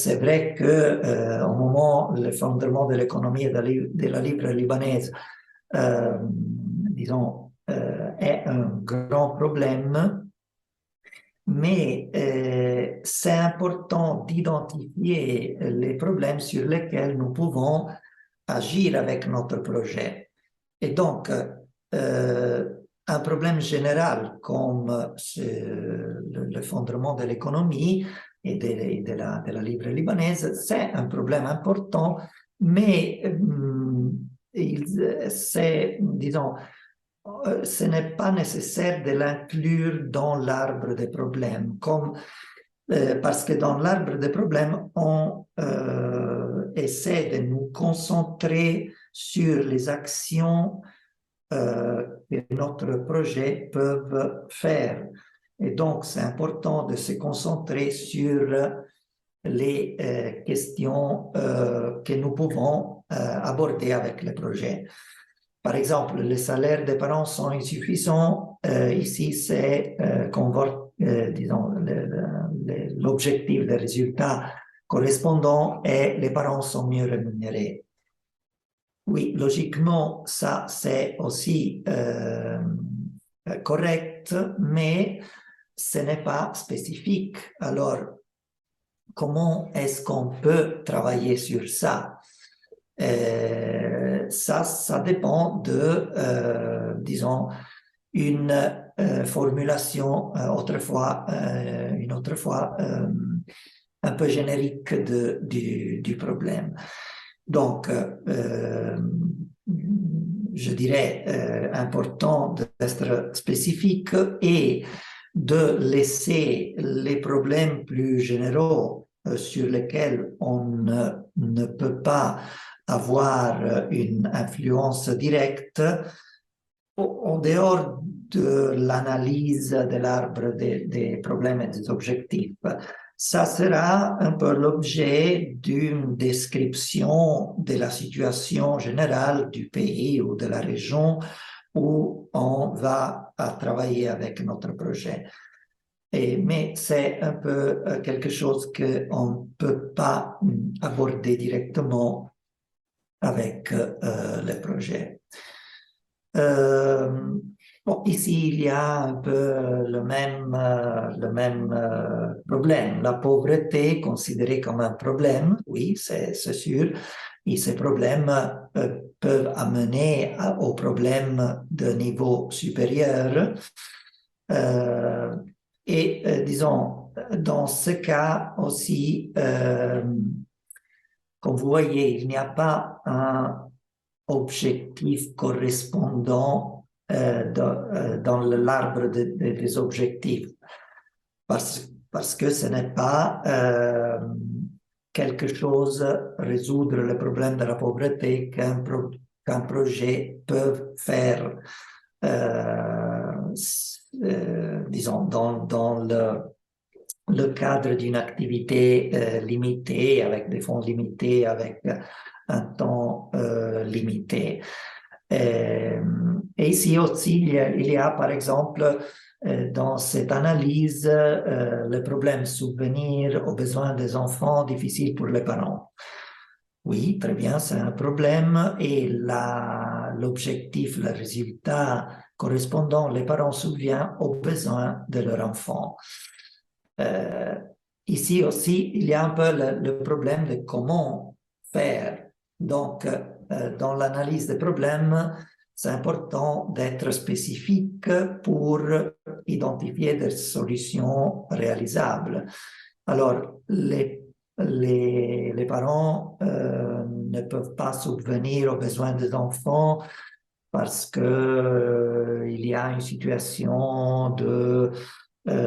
que au moment de l'effondrement de l'économie et de la livre libanaise, disons, est un grand problème, mais c'est important d'identifier les problèmes sur lesquels nous pouvons agir avec notre projet. Et donc, un problème général comme l'effondrement de l'économie et de la livre libanaise, c'est un problème important, mais disons, ce n'est pas nécessaire de l'inclure dans l'arbre des problèmes, parce que dans l'arbre des problèmes, on essaie de nous concentrer sur les actions que notre projet peut faire. Et donc, c'est important de se concentrer sur les questions que nous pouvons aborder avec le projet. Par exemple, les salaires des parents sont insuffisants. Ici, c'est disons, l'objectif des résultats correspondants et les parents sont mieux rémunérés. Oui, logiquement, ça, c'est aussi correct, mais ce n'est pas spécifique. Alors, comment est-ce qu'on peut travailler sur ça? Ça dépend de, disons, une formulation une autre fois un peu générique du problème. Donc, je dirais, important d'être spécifique et de laisser les problèmes plus généraux sur lesquels on ne peut pas avoir une influence directe en dehors de l'analyse de l'arbre des problèmes et des objectifs. Ça sera un peu l'objet d'une description de la situation générale du pays ou de la région où on va travailler avec notre projet. Mais c'est un peu quelque chose qu'on ne peut pas aborder directement avec le projet. Bon, ici, il y a un peu le même problème. La pauvreté considérée comme un problème, oui, c'est sûr, et ces problèmes peuvent amener aux problèmes de niveau supérieur. Disons, dans ce cas aussi, comme vous voyez, il n'y a pas un objectif correspondant dans l'arbre des objectifs, parce que ce n'est pas quelque chose, résoudre le problème de la pauvreté qu'un projet peut faire, disons, dans le cadre d'une activité limitée, avec des fonds limités, avec un temps limité. Et ici aussi, il y a par exemple, dans cette analyse, le problème subvenir aux besoins des enfants difficiles pour les parents. Oui, très bien, c'est un problème et l'objectif, le résultat correspondant, les parents subviennent aux besoins de leur enfant. Ici aussi, il y a un peu le problème de comment faire. Donc, dans l'analyse des problèmes, c'est important d'être spécifique pour identifier des solutions réalisables. Alors, les parents ne peuvent pas subvenir aux besoins des enfants parce que il y a une situation de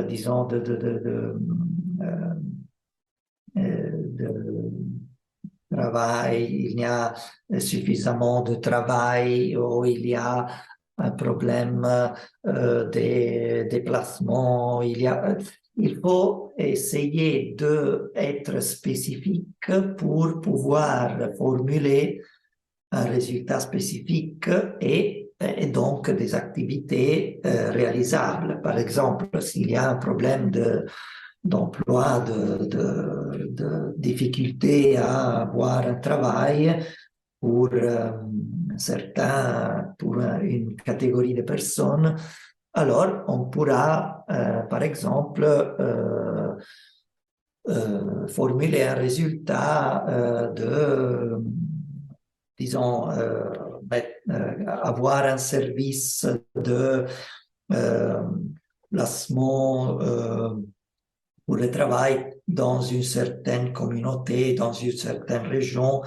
disons, de travail, il y a suffisamment de travail ou il y a un problème des déplacements. Il faut essayer d'être spécifique pour pouvoir formuler un résultat spécifique et donc des activités réalisables. Par exemple, s'il y a un problème d'emploi, de difficulté à avoir un travail pour certains, pour une catégorie de personnes, alors on pourra, par exemple, formuler un résultat disons, avoir un service de placement pour le travail dans une certaine communauté, dans une certaine région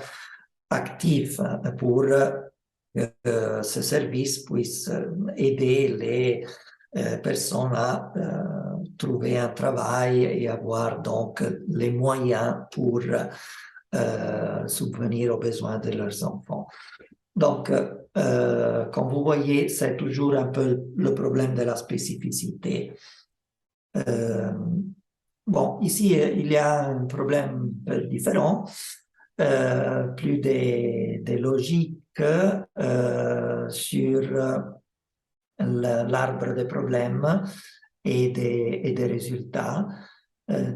active pour que ce service puisse aider les personnes à trouver un travail et avoir donc les moyens pour subvenir aux besoins de leurs enfants. Donc, comme vous voyez, c'est toujours un peu le problème de la spécificité. Bon, ici, il y a un problème différent, plus des logiques sur l'arbre des problèmes et des résultats.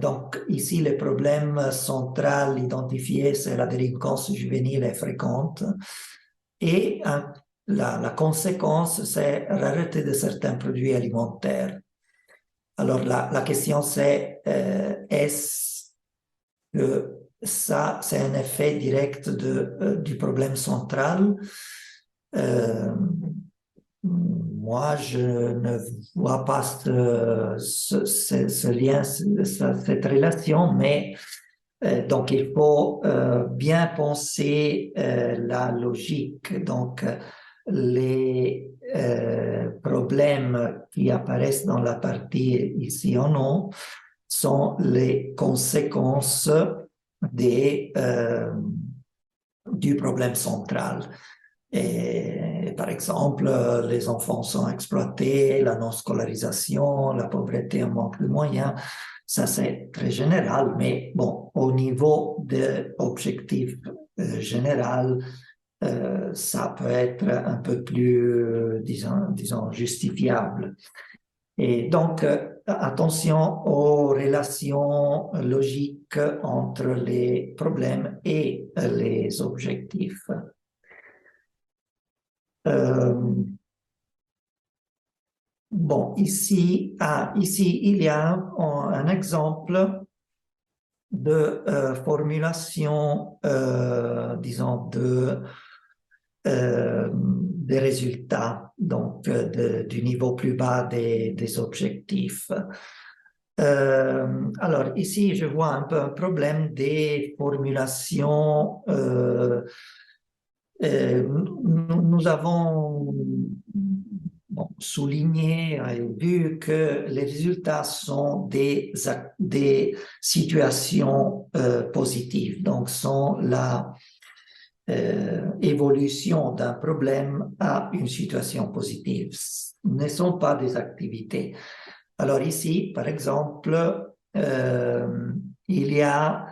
Donc, ici, le problème central identifié, c'est la délinquance juvénile et fréquente. Et la conséquence, c'est la rareté de certains produits alimentaires. Alors, la question, c'est est-ce que ça, c'est un effet direct du problème central? Moi, je ne vois pas ce lien, cette relation, mais donc il faut bien penser la logique. Donc, les problèmes qui apparaissent dans la partie ici en haut sont les conséquences du problème central. Et, par exemple, les enfants sont exploités, la non-scolarisation, la pauvreté, un manque de moyens. Ça, c'est très général, mais bon, au niveau de l'objectif général, ça peut être un peu plus, disons, justifiable. Et donc, attention aux relations logiques entre les problèmes et les objectifs. Bon, ici, il y a un exemple de formulation, disons, des résultats, donc du niveau plus bas des objectifs. Alors, ici, je vois un peu un problème des formulations. Nous avons souligné et vu que les résultats sont des situations positives, donc sont la évolution d'un problème à une situation positive, ne sont pas des activités. Alors ici, par exemple, il y a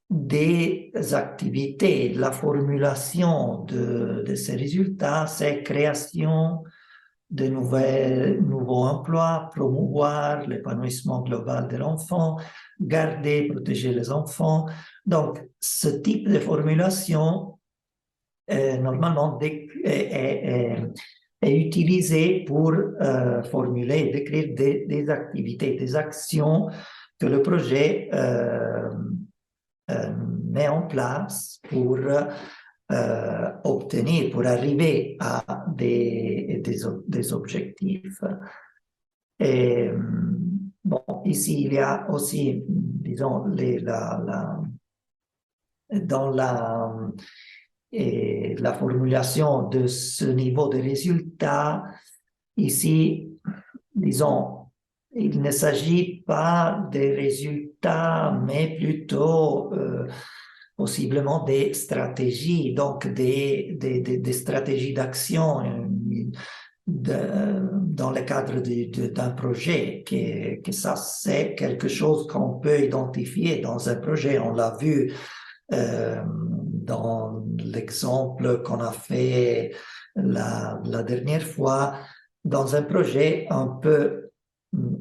des activités. La formulation de ces résultats, c'est création de nouveaux emplois, promouvoir l'épanouissement global de l'enfant, garder, protéger les enfants. Donc, ce type de formulation, normalement, est utilisé pour formuler, décrire des activités, des actions que le projet met en place pour obtenir, pour arriver à des objectifs. Et, bon, ici, il y a aussi, disons, dans la formulation de ce niveau de résultat, ici, disons, il ne s'agit pas des résultats, mais plutôt possiblement des stratégies, donc des stratégies d'action dans le cadre d'un projet, que ça c'est quelque chose qu'on peut identifier dans un projet. On l'a vu dans l'exemple qu'on a fait la dernière fois. Dans un projet, on peut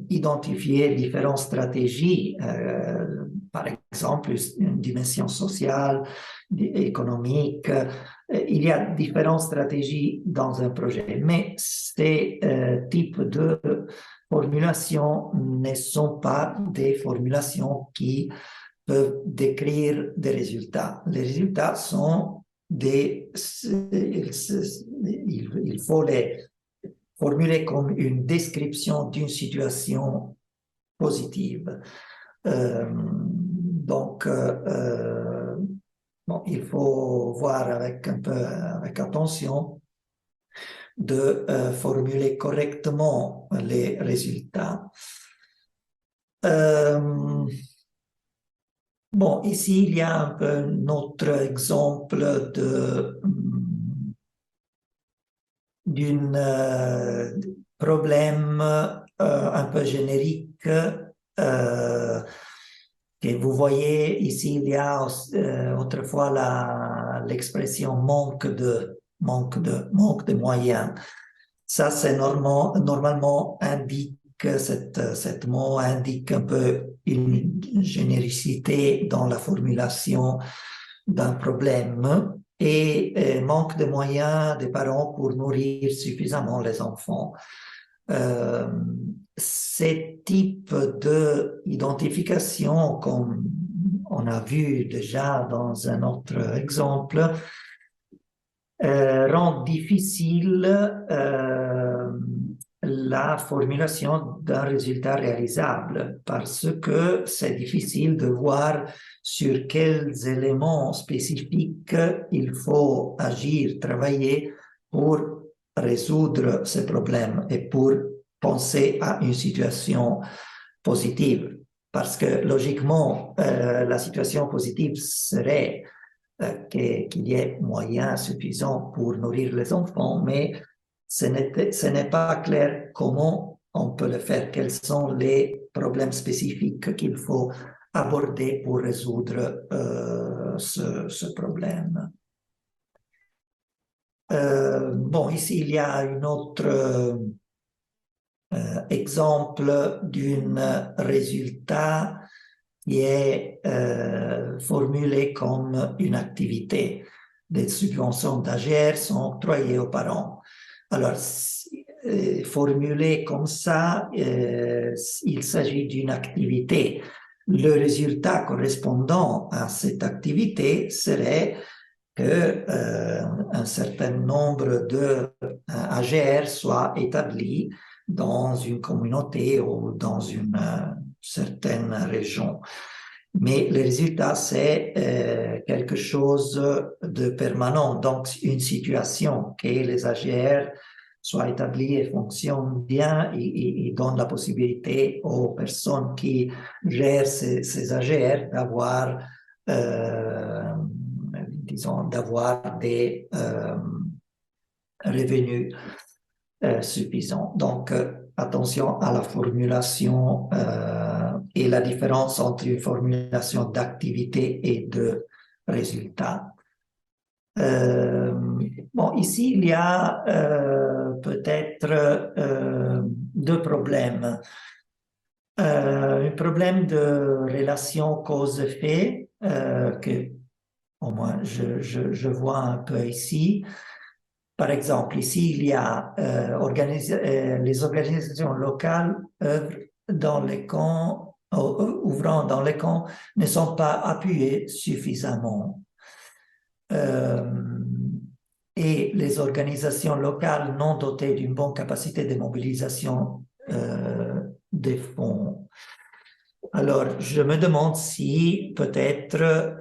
identifier différentes stratégies, par exemple une dimension sociale, économique. Il y a différentes stratégies dans un projet, mais ces types de formulations ne sont pas des formulations qui peuvent décrire des résultats. Les résultats sont il faut les formuler comme une description d'une situation positive. Donc, bon, il faut voir avec attention de formuler correctement les résultats. Bon, ici, il y a un peu notre exemple d'un problème un peu générique que vous voyez ici. Il y a autrefois l'expression manque de moyens. Ça, c'est normalement indique, cette mot indique un peu une généricité dans la formulation d'un problème et manque de moyens des parents pour nourrir suffisamment les enfants. Ces types d'identification, comme on a vu déjà dans un autre exemple, rend difficile la formulation d'un résultat réalisable parce que c'est difficile de voir sur quels éléments spécifiques il faut agir, travailler pour résoudre ces problèmes et pour penser à une situation positive. Parce que logiquement, la situation positive serait qu'il y ait moyens suffisants pour nourrir les enfants, mais ce n'est pas clair comment on peut le faire, quels sont les problèmes spécifiques qu'il faut aborder pour résoudre ce problème. Bon, ici, il y a un autre exemple d'un résultat qui est formulé comme une activité. Les subventions d'AGR sont octroyées aux parents. Alors, formulé comme ça, il s'agit d'une activité. Le résultat correspondant à cette activité serait qu'un certain nombre d'AGR soit établi dans une communauté ou dans une certaine région. Mais le résultat, c'est quelque chose de permanent, donc une situation que les AGR soient établis et fonctionnent bien et donnent la possibilité aux personnes qui gèrent ces AGR d'avoir disons, d'avoir des revenus suffisants. Donc, attention à la formulation et la différence entre une formulation d'activité et de résultat. Bon, ici, il y a peut-être deux problèmes. Un problème de relation cause-effet que au moins je vois un peu ici. Par exemple, ici, il y a les organisations locales ouvrant dans les camps ne sont pas appuyées suffisamment. Et les organisations locales non dotées d'une bonne capacité de mobilisation des fonds. Alors, je me demande si peut-être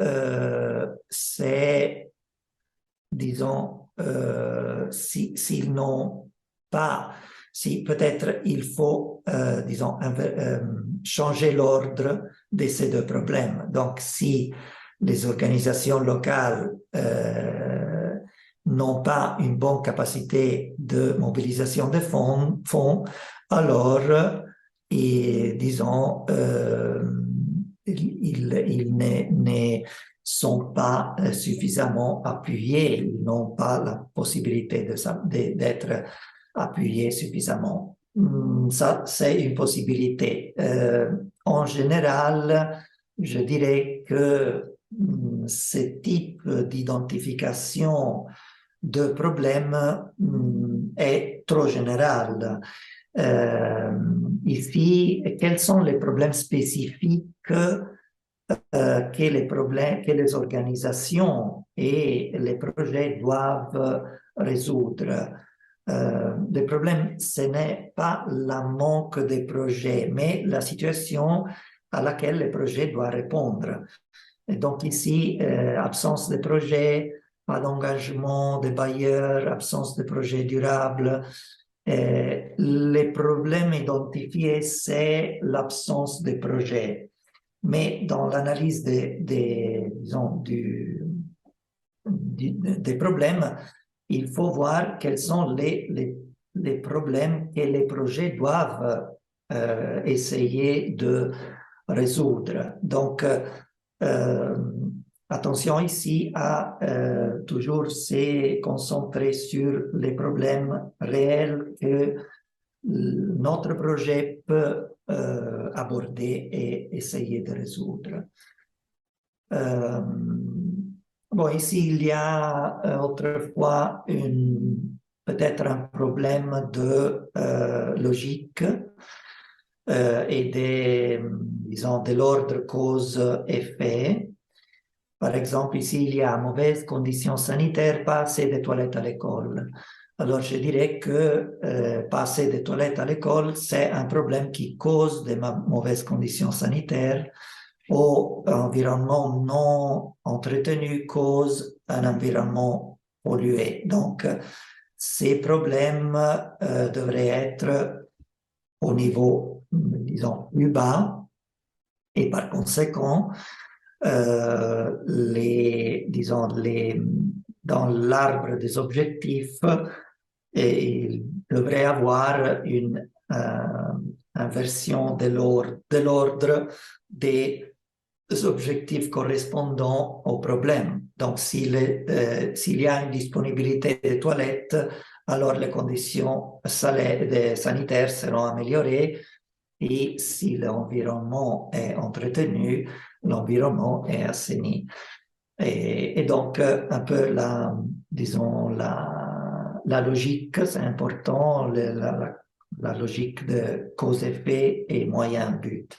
c'est, disons, s'ils n'ont pas, si peut-être il faut, disons, changer l'ordre de ces deux problèmes. Donc, si les organisations locales n'ont pas une bonne capacité de mobilisation de fonds alors, et, disons, ils ne sont pas suffisamment appuyés, ils n'ont pas la possibilité d'être appuyés suffisamment. Ça, c'est une possibilité. En général, je dirais que ce type d'identification de problèmes est trop général. Ici, quels sont les problèmes spécifiques que les organisations et les projets doivent résoudre? Le problème, ce n'est pas le manque de projets, mais la situation à laquelle le projet doit répondre. Et donc ici, absence de projet, pas d'engagement des bailleurs, absence de projet durable. Les problèmes identifiés, c'est l'absence de projet. Mais dans l'analyse des problèmes, il faut voir quels sont les problèmes que les projets doivent essayer de résoudre. Donc, attention ici à toujours se concentrer sur les problèmes réels que notre projet peut aborder et essayer de résoudre. Bon, ici, il y a autrefois peut-être un problème de logique et disons, de l'ordre cause-effet. Par exemple, ici, il y a mauvaise conditions sanitaires, pas assez de toilettes à l'école. Alors, je dirais que pas assez de toilettes à l'école, c'est un problème qui cause de mauvaises conditions sanitaires ou environnement non entretenu cause un environnement pollué. Donc, ces problèmes devraient être au niveau, disons, plus bas et par conséquent, disons, dans l'arbre des objectifs, il devrait avoir une inversion de l'ordre des objectifs correspondant au problème. Donc, s'il y a une disponibilité de toilettes, alors les conditions sanitaires seront améliorées et si l'environnement est entretenu, l'environnement est assaini. Et donc, un peu disons, la logique, c'est important, la logique de cause-effet et moyen-but.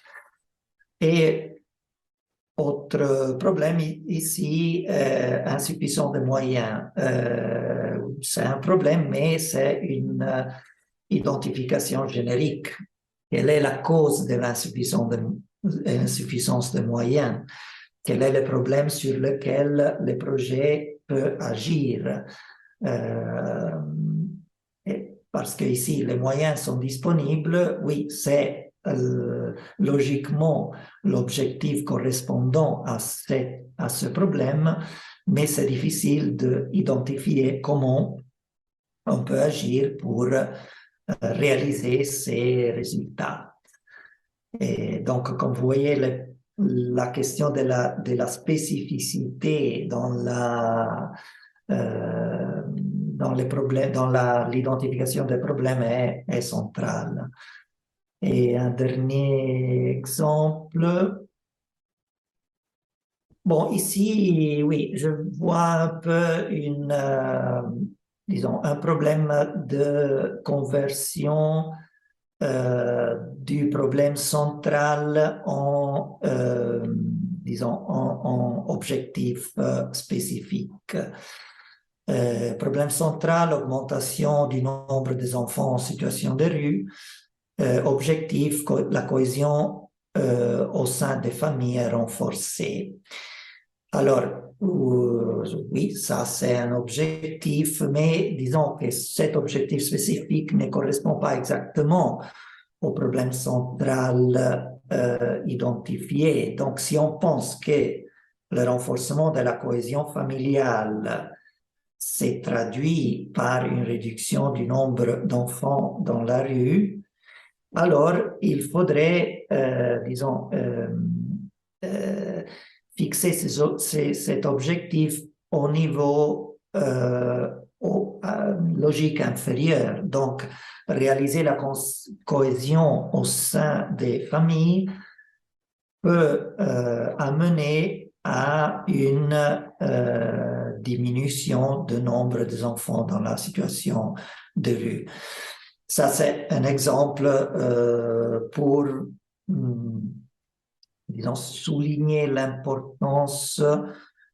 Et autre problème ici, insuffisance de moyens. C'est un problème, mais c'est une identification générique. Quelle est la cause de l'insuffisance de moyens? Quel est le problème sur lequel le projet peut agir? Parce qu'ici, les moyens sont disponibles, oui, c'est logiquement l'objectif correspondant à ce problème, mais c'est difficile d'identifier comment on peut agir pour réaliser ces résultats. Et donc, comme vous voyez, la question de la spécificité dans les problèmes, dans l'identification des problèmes est centrale. Et un dernier exemple. Bon, ici, oui, je vois un peu disons, un problème de conversion du problème central disons, en objectif spécifique. Problème central, augmentation du nombre des enfants en situation de rue. Objectif, la cohésion au sein des familles est renforcée. Alors, oui, ça c'est un objectif, mais disons que cet objectif spécifique ne correspond pas exactement au problème central identifié. Donc, si on pense que le renforcement de la cohésion familiale s'est traduit par une réduction du nombre d'enfants dans la rue, alors il faudrait, disons, fixer cet objectif au niveau logique inférieur. Donc, réaliser la cohésion au sein des familles peut amener à une diminution du nombre d'enfants dans la situation de rue. Ça, c'est un exemple pour, disons, souligner l'importance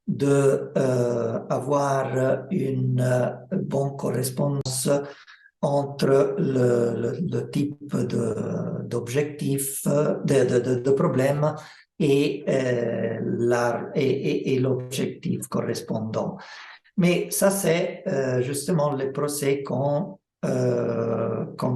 d'avoir une bonne correspondance entre le type d'objectif, de problème et l'objectif correspondant. Mais ça, c'est justement le procès qu'on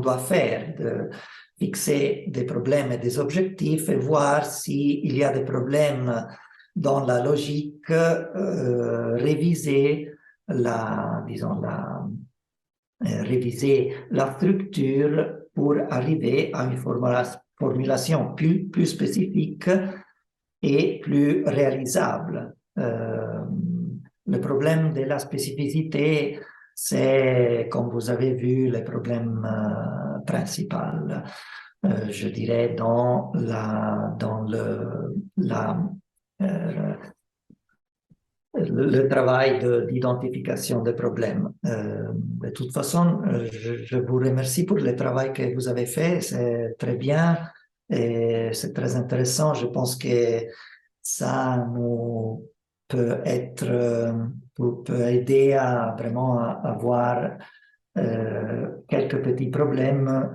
doit faire, de fixer des problèmes et des objectifs et voir s'il y a des problèmes dans la logique, réviser réviser la structure pour arriver à une formulation plus spécifique et plus réalisable. Le problème de la spécificité, c'est, comme vous avez vu, le problème principal, je dirais, dans le travail d'identification des problèmes. De toute façon, je vous remercie pour le travail que vous avez fait. C'est très bien et c'est très intéressant. Je pense que ça nous peut aider à vraiment avoir quelques petits problèmes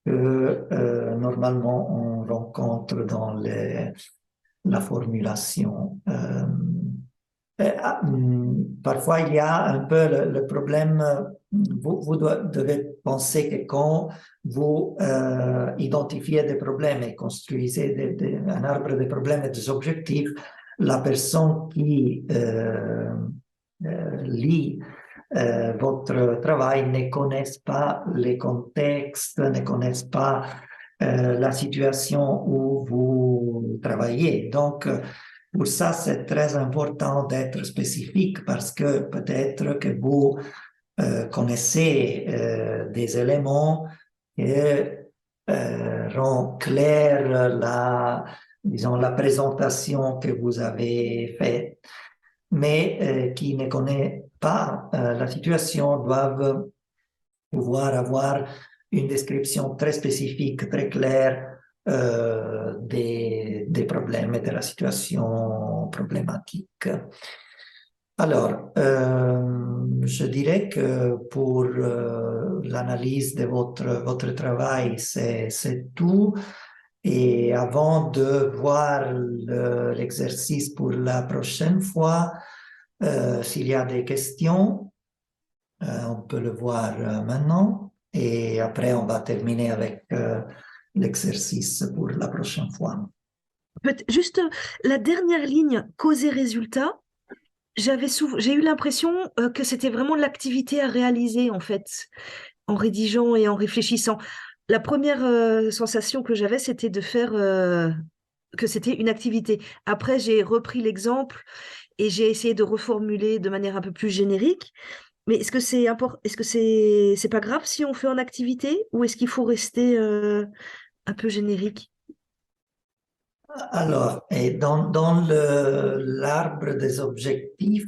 que normalement on rencontre dans la formulation. Parfois, il y a un peu le problème, devez penser que quand vous identifiez des problèmes et construisez un arbre de problèmes et des objectifs, la personne qui lit votre travail ne connaît pas les contextes, ne connaît pas la situation où vous travaillez. Donc, pour ça, c'est très important d'être spécifique parce que peut-être que vous connaissez des éléments qui rendent clair disons, la présentation que vous avez faite, mais qui ne connaissent pas la situation doivent pouvoir avoir une description très spécifique, très claire des problèmes et de la situation problématique. Alors, je dirais que pour l'analyse de votre travail, c'est tout. Et avant de voir l'exercice pour la prochaine fois, s'il y a des questions, on peut le voir maintenant. Et après, on va terminer avec l'exercice pour la prochaine fois. Juste la dernière ligne, causer-résultat, j'ai eu l'impression que c'était vraiment l'activité à réaliser, en fait, en rédigeant et en réfléchissant. La première sensation que j'avais, c'était de faire que c'était une activité. Après, j'ai repris l'exemple et j'ai essayé de reformuler de manière un peu plus générique. Mais est-ce que c'est est-ce que c'est pas grave si on fait en activité ou est-ce qu'il faut rester un peu générique? Alors, et dans l'arbre des objectifs,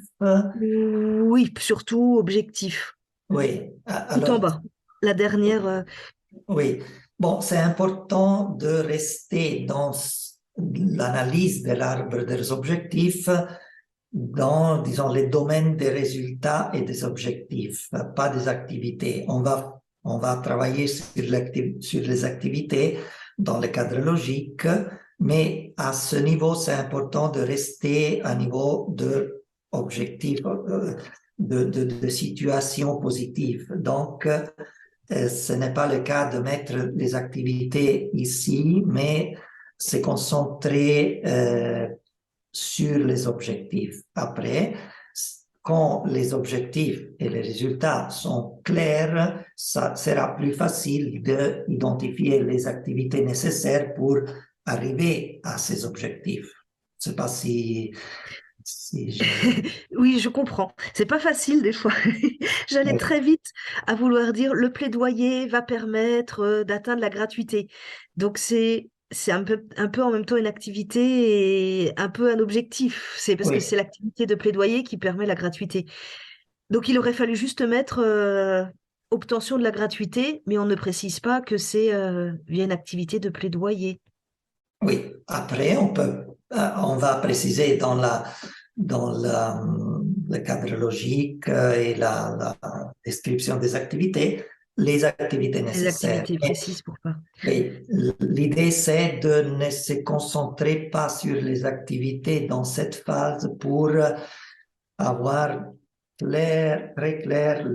Oui, surtout objectif. oui, Tout en alors, bas. La dernière. oui. Bon, c'est important de rester dans l'analyse de l'arbre des objectifs dans, disons, les domaines des résultats et des objectifs, pas des activités. On va travailler sur les activités dans le cadre logique, mais à ce niveau, c'est important de rester à niveau de objectif, de situation positive. Donc, ce n'est pas le cas de mettre les activités ici, mais se concentrer sur les objectifs. Après, quand les objectifs et les résultats sont clairs, ça sera plus facile d'identifier les activités nécessaires pour arriver à ces objectifs. Je ne sais pas si Oui, je comprends. C'est pas facile des fois. J'allais Oui, très vite à vouloir dire le plaidoyer va permettre d'atteindre la gratuité. Donc c'est un peu en même temps une activité et un peu un objectif. C'est parce que oui, c'est l'activité de plaidoyer qui permet la gratuité. Donc il aurait fallu juste mettre obtention de la gratuité, mais on ne précise pas que c'est via une activité de plaidoyer. oui. Après, on va préciser le cadre logique et la description des activités, les activités Les nécessaires. activités précises pour pas. Mais l'idée, c'est de ne se concentrer pas sur les activités dans cette phase pour avoir très clair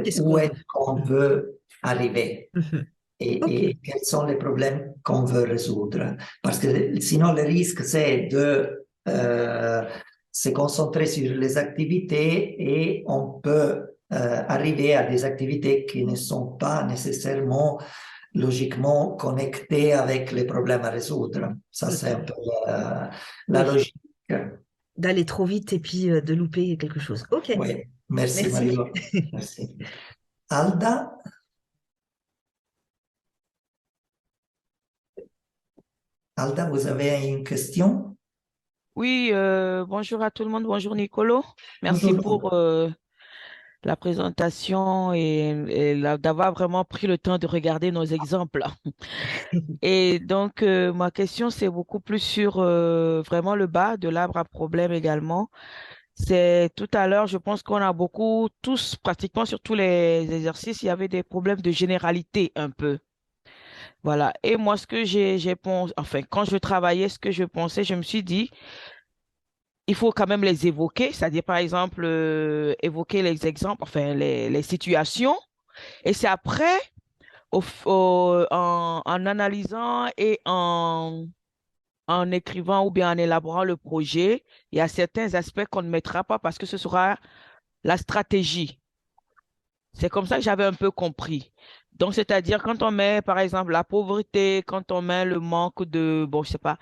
Qu'est-ce où qu'on est veut? qu'on veut arriver Mhm. Ok. et quels sont les problèmes qu'on veut résoudre. Parce que sinon, le risque, c'est de se concentrer sur les activités et on peut arriver à des activités qui ne sont pas nécessairement logiquement connectées avec les problèmes à résoudre. Ça, c'est un Mhm. peu la Oui. logique. D'aller trop vite et puis de louper quelque chose. Ok, Oui, merci merci. Marie-Laure. Merci. Alda, Alda, vous avez une question? Oui, bonjour à tout le monde, bonjour Nicolo. Merci Bonjour. pour la présentation et d'avoir vraiment pris le temps de regarder nos exemples. Et donc, ma question, c'est beaucoup plus sur vraiment le bas de l'arbre à problème également. C'est tout à l'heure, je pense qu'on a beaucoup, tous, pratiquement sur tous les exercices, il y avait des problèmes de généralité un peu. Voilà. Et moi, ce que j'ai pensé, enfin, quand je travaillais, ce que je pensais, je me suis dit, il faut quand même les évoquer, c'est-à-dire par exemple évoquer les exemples, enfin les situations, et c'est après, en analysant et en écrivant ou bien en élaborant le projet, il y a certains aspects qu'on ne mettra pas parce que ce sera la stratégie. C'est comme ça que j'avais un peu compris. Donc, c'est-à-dire quand on met, par exemple, la pauvreté, quand on met le manque de, bon, je sais pas,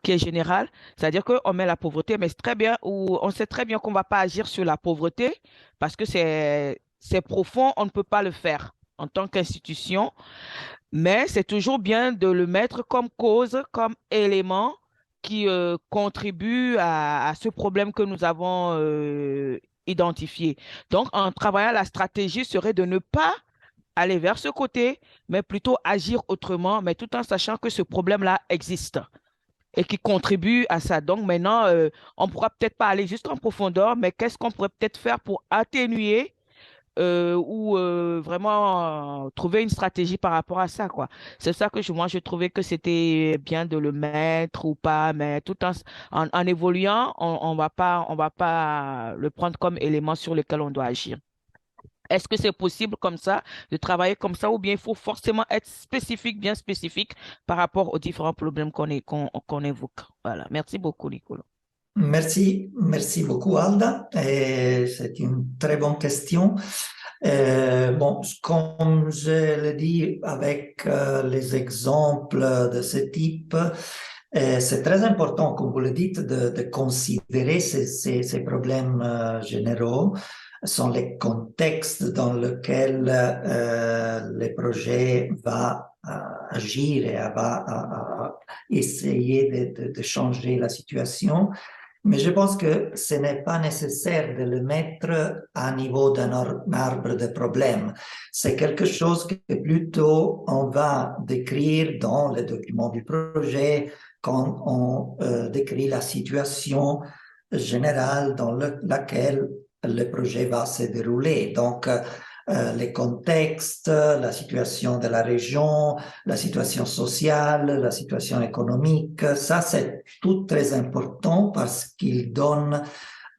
qui est général, c'est-à-dire qu'on met la pauvreté, mais c'est très bien, ou on sait très bien qu'on ne va pas agir sur la pauvreté parce que c'est profond, on ne peut pas le faire en tant qu'institution, mais c'est toujours bien de le mettre comme cause, comme élément qui contribue à ce problème que nous avons identifié. Donc, en travaillant la stratégie serait de ne pas aller vers ce côté, mais plutôt agir autrement, mais tout en sachant que ce problème-là existe et qui contribue à ça. Donc maintenant, on ne pourra peut-être pas aller juste en profondeur, mais qu'est-ce qu'on pourrait peut-être faire pour atténuer ou vraiment trouver une stratégie par rapport à ça, quoi. C'est ça que moi, je trouvais que c'était bien de le mettre ou pas, mais tout en évoluant, on va pas le prendre comme élément sur lequel on doit agir. Est-ce que c'est possible comme ça, de travailler comme ça, ou bien il faut forcément être spécifique, bien spécifique par rapport aux différents problèmes qu'on évoque? Voilà. Merci beaucoup, Nicolas. Merci beaucoup, Alda. Et c'est une très bonne question. Bon, comme je l'ai dit avec les exemples de ce type, c'est très important, comme vous le dites, de considérer ces problèmes généraux, sont les contextes dans lesquels le projet va agir et va essayer de changer la situation. Mais je pense que ce n'est pas nécessaire de le mettre à niveau d'un arbre de problèmes. C'est quelque chose que plutôt on va décrire dans le document du projet quand on décrit la situation générale dans laquelle le projet va se dérouler. Donc, les contextes, la situation de la région, la situation sociale, la situation économique, ça c'est tout très important parce qu'il donne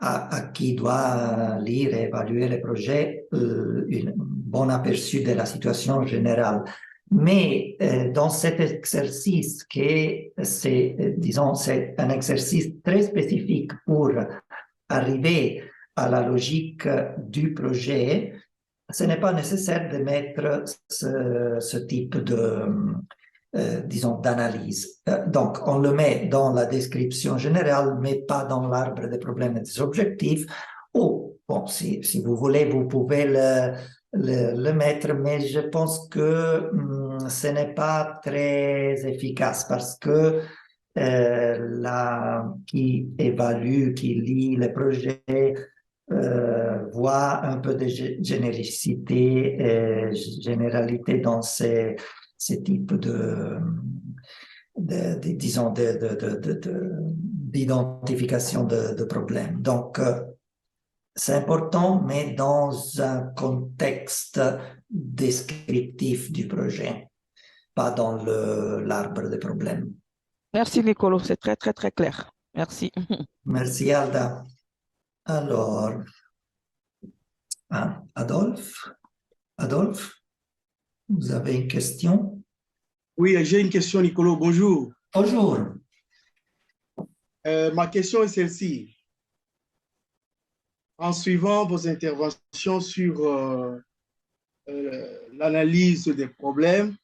à qui doit lire et évaluer le projet un bon aperçu de la situation générale. Mais dans cet exercice, disons, c'est un exercice très spécifique pour arriver à la logique du projet, ce n'est pas nécessaire de mettre ce type disons, d'analyse. Donc, on le met dans la description générale, mais pas dans l'arbre des problèmes et des objectifs. Ou, bon, si vous voulez, vous pouvez le mettre, mais je pense que ce n'est pas très efficace parce que qui évalue, qui lit le projet, voit un peu de généricité et généralité dans ces types disons, d'identification de problèmes. Donc, c'est important, mais dans un contexte descriptif du projet, pas dans l'arbre des problèmes. Merci, Nicolas. C'est très, très, très clair. Merci. Merci, Alda. Alors, Adolphe, vous avez une question? Oui, j'ai une question, Nicolas. Bonjour. Bonjour. Ma question est celle-ci. En suivant vos interventions sur l'analyse des problèmes,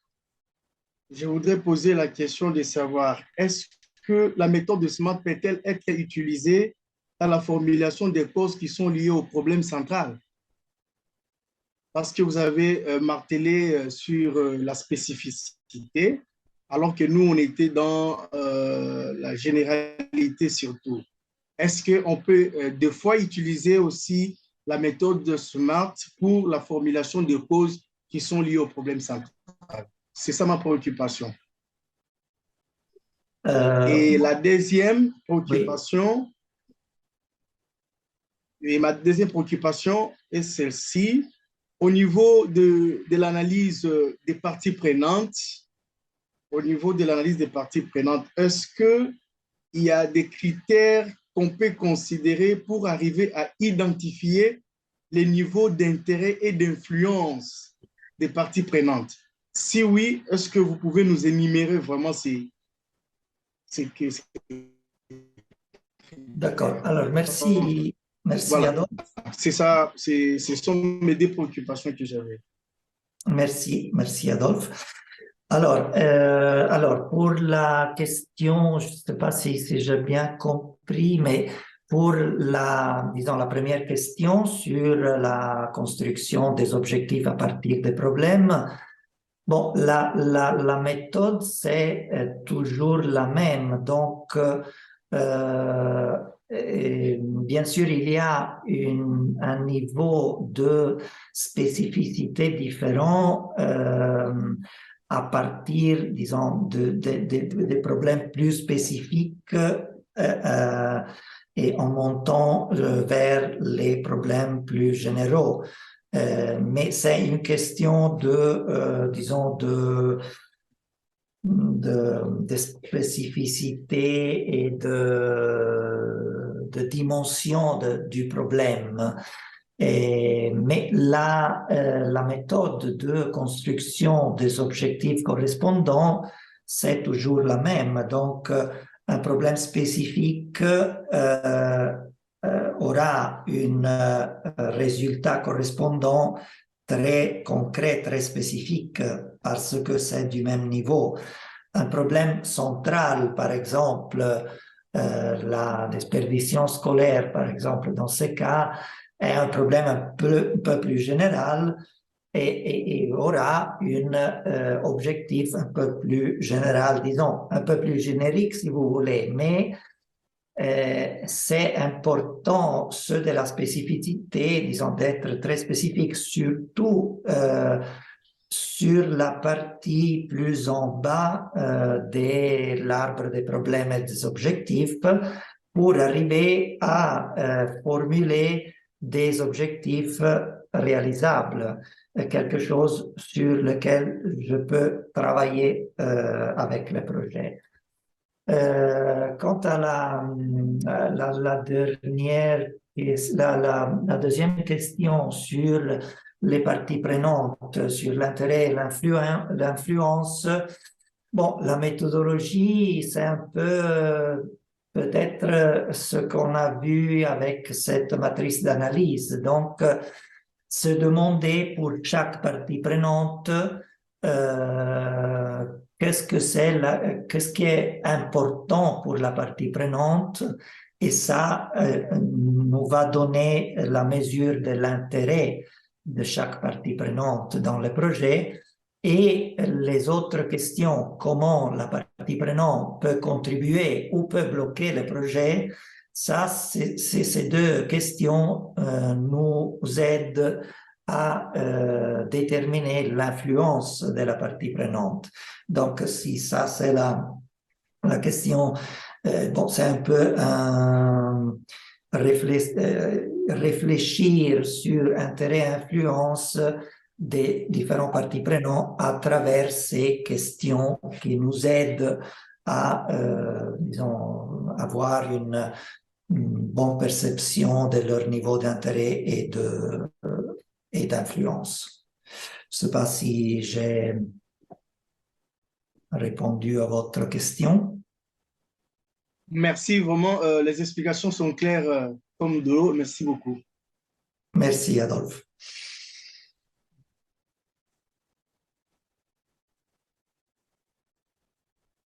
je voudrais poser la question de savoir, est-ce que la méthode de SMART peut-elle être utilisée dans la formulation des causes qui sont liées au problème central? Parce que vous avez martelé sur la spécificité, alors que nous, on était dans la généralité surtout. Est-ce qu'on peut des fois utiliser aussi la méthode de SMART pour la formulation de causes qui sont liées au problème central? C'est ça ma préoccupation. Et la deuxième préoccupation, oui. Et ma deuxième préoccupation est celle-ci. Au niveau de l'analyse des parties prenantes, est-ce qu'il y a des critères qu'on peut considérer pour arriver à identifier les niveaux d'intérêt et d'influence des parties prenantes? Si oui, est-ce que vous pouvez nous énumérer vraiment ces... D'accord. Alors, merci, Voilà, Adolphe. c'est ça, ce sont mes deux préoccupations que j'avais. Merci, Adolphe. Alors, pour la question, je ne sais pas si j'ai bien compris, mais pour disons, la première question sur la construction des objectifs à partir des problèmes, bon, la méthode, c'est toujours la même. Donc, bien sûr, il y a un niveau de spécificité différent à partir, disons, des problèmes plus spécifiques et en montant vers les problèmes plus généraux. Mais c'est une question disons, de spécificité et de dimension du problème. Mais la méthode de construction des objectifs correspondants, c'est toujours la même. Donc, un problème spécifique aura un résultat correspondant très concret, très spécifique, parce que c'est du même niveau. Un problème central, par exemple, la déperdition scolaire, par exemple, dans ces cas, est un problème un peu plus général et aura un objectif un peu plus général, disons, un peu plus générique si vous voulez, mais c'est important, ce de la spécificité, disons, d'être très spécifique, surtout sur la partie plus en bas de l'arbre des problèmes et des objectifs pour arriver à formuler des objectifs réalisables, quelque chose sur lequel je peux travailler avec le projet. Quant à la dernière, la deuxième question sur les parties prenantes, sur l'intérêt et l'influence, bon, la méthodologie, c'est un peu peut-être ce qu'on a vu avec cette matrice d'analyse. Donc, se demander pour chaque partie prenante qu'est-ce qui est important pour la partie prenante et ça nous va donner la mesure de l'intérêt de chaque partie prenante dans le projet et les autres questions, comment la partie prenante peut contribuer ou peut bloquer le projet, ça, ces deux questions nous aident à déterminer l'influence de la partie prenante. Donc, si ça, c'est la question, bon, c'est un peu réfléchir sur intérêt et influence des différents parties prenantes à travers ces questions qui nous aident à, disons, avoir une bonne perception de leur niveau d'intérêt et d'influence. Je ne sais pas si j'ai répondu à votre question. Merci, vraiment, les explications sont claires comme de l'eau. Merci beaucoup. Merci, Adolphe.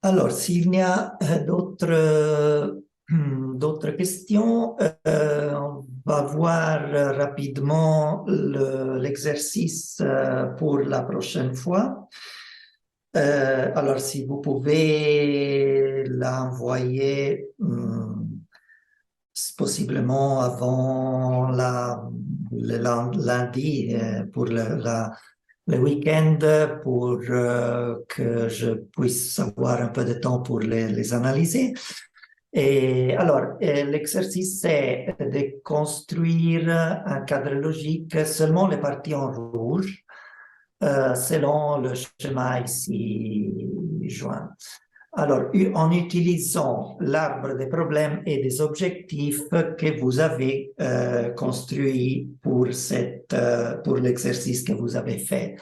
Alors, s'il y a d'autres questions, on va voir rapidement l'exercice pour la prochaine fois. Alors, si vous pouvez l'envoyer possiblement avant le lundi pour le week-end pour que je puisse avoir un peu de temps pour les analyser. Et alors, l'exercice, c'est de construire un cadre logique seulement les parties en rouge, selon le schéma ici joint. Alors, en utilisant l'arbre des problèmes et des objectifs que vous avez construit pour l'exercice que vous avez fait.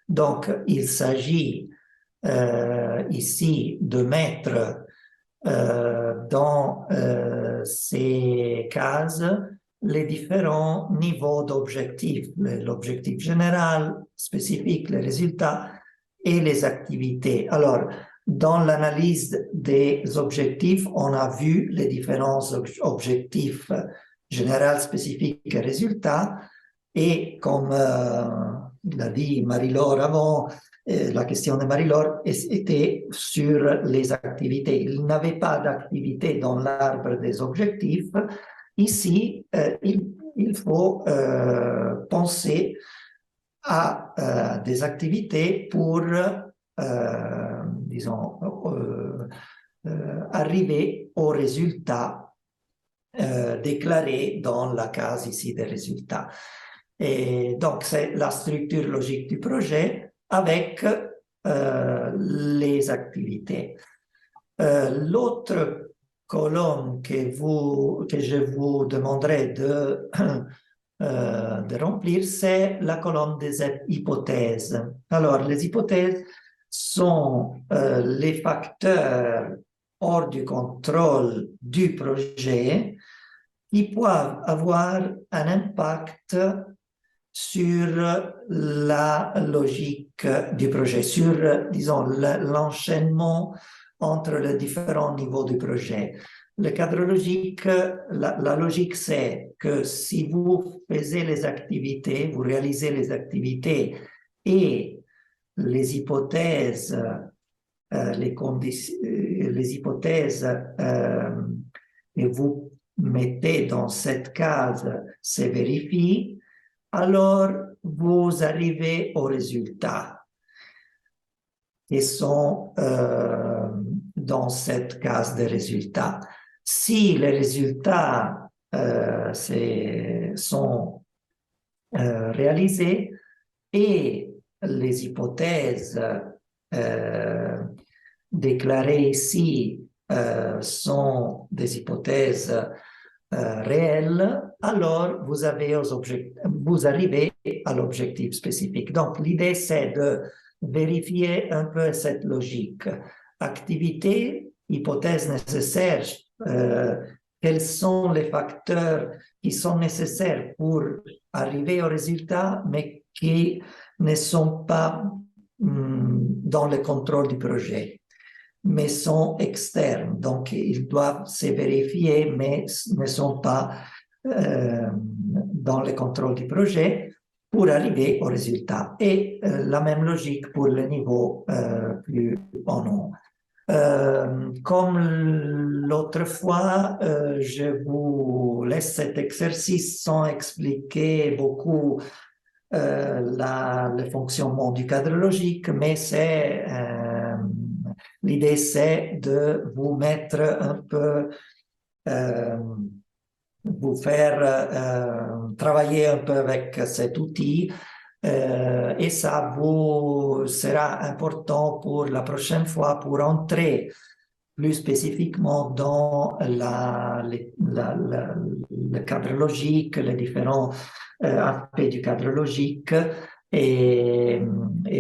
Donc, il s'agit ici de mettre dans ces cases les différents niveaux d'objectifs, l'objectif général, spécifique, les résultats et les activités. Alors, dans l'analyse des objectifs, on a vu les différents objectifs général, spécifique et résultats. Et comme l'a dit Marie-Laure avant, la question de Marie-Laure était sur les activités. Il n'avait pas d'activité dans l'arbre des objectifs. Ici, il faut penser à des activités pour, disons, arriver au résultat déclaré dans la case ici des résultats. Et donc, c'est la structure logique du projet avec les activités. L'autre colonne que je vous demanderai de remplir, c'est la colonne des hypothèses. Alors, les hypothèses sont les facteurs hors du contrôle du projet qui peuvent avoir un impact sur la logique du projet, sur, disons, l'enchaînement entre les différents niveaux du projet. Le cadre logique, la logique, c'est que si vous faites les activités, vous réalisez les activités et les hypothèses, les hypothèses que vous mettez dans cette case se vérifient, alors vous arrivez aux résultats qui sont dans cette case de résultats. Si les résultats sont réalisés et les hypothèses déclarées ici sont des hypothèses réelles, alors vous arrivez à l'objectif spécifique. Donc, l'idée, c'est de vérifier un peu cette logique. Activité, hypothèse nécessaire, quels sont les facteurs qui sont nécessaires pour arriver au résultat, mais qui ne sont pas dans le contrôle du projet, mais sont externes. Donc, ils doivent se vérifier, mais ne sont pas dans le contrôle du projet pour arriver au résultat. Et la même logique pour le niveau plus en haut. Comme l'autre fois, je vous laisse cet exercice sans expliquer beaucoup le fonctionnement du cadre logique, mais l'idée, c'est de vous mettre un peu, vous faire travailler un peu avec cet outil et ça vous sera important pour la prochaine fois pour entrer plus spécifiquement dans le cadre logique, les différents aspects du cadre logique. Et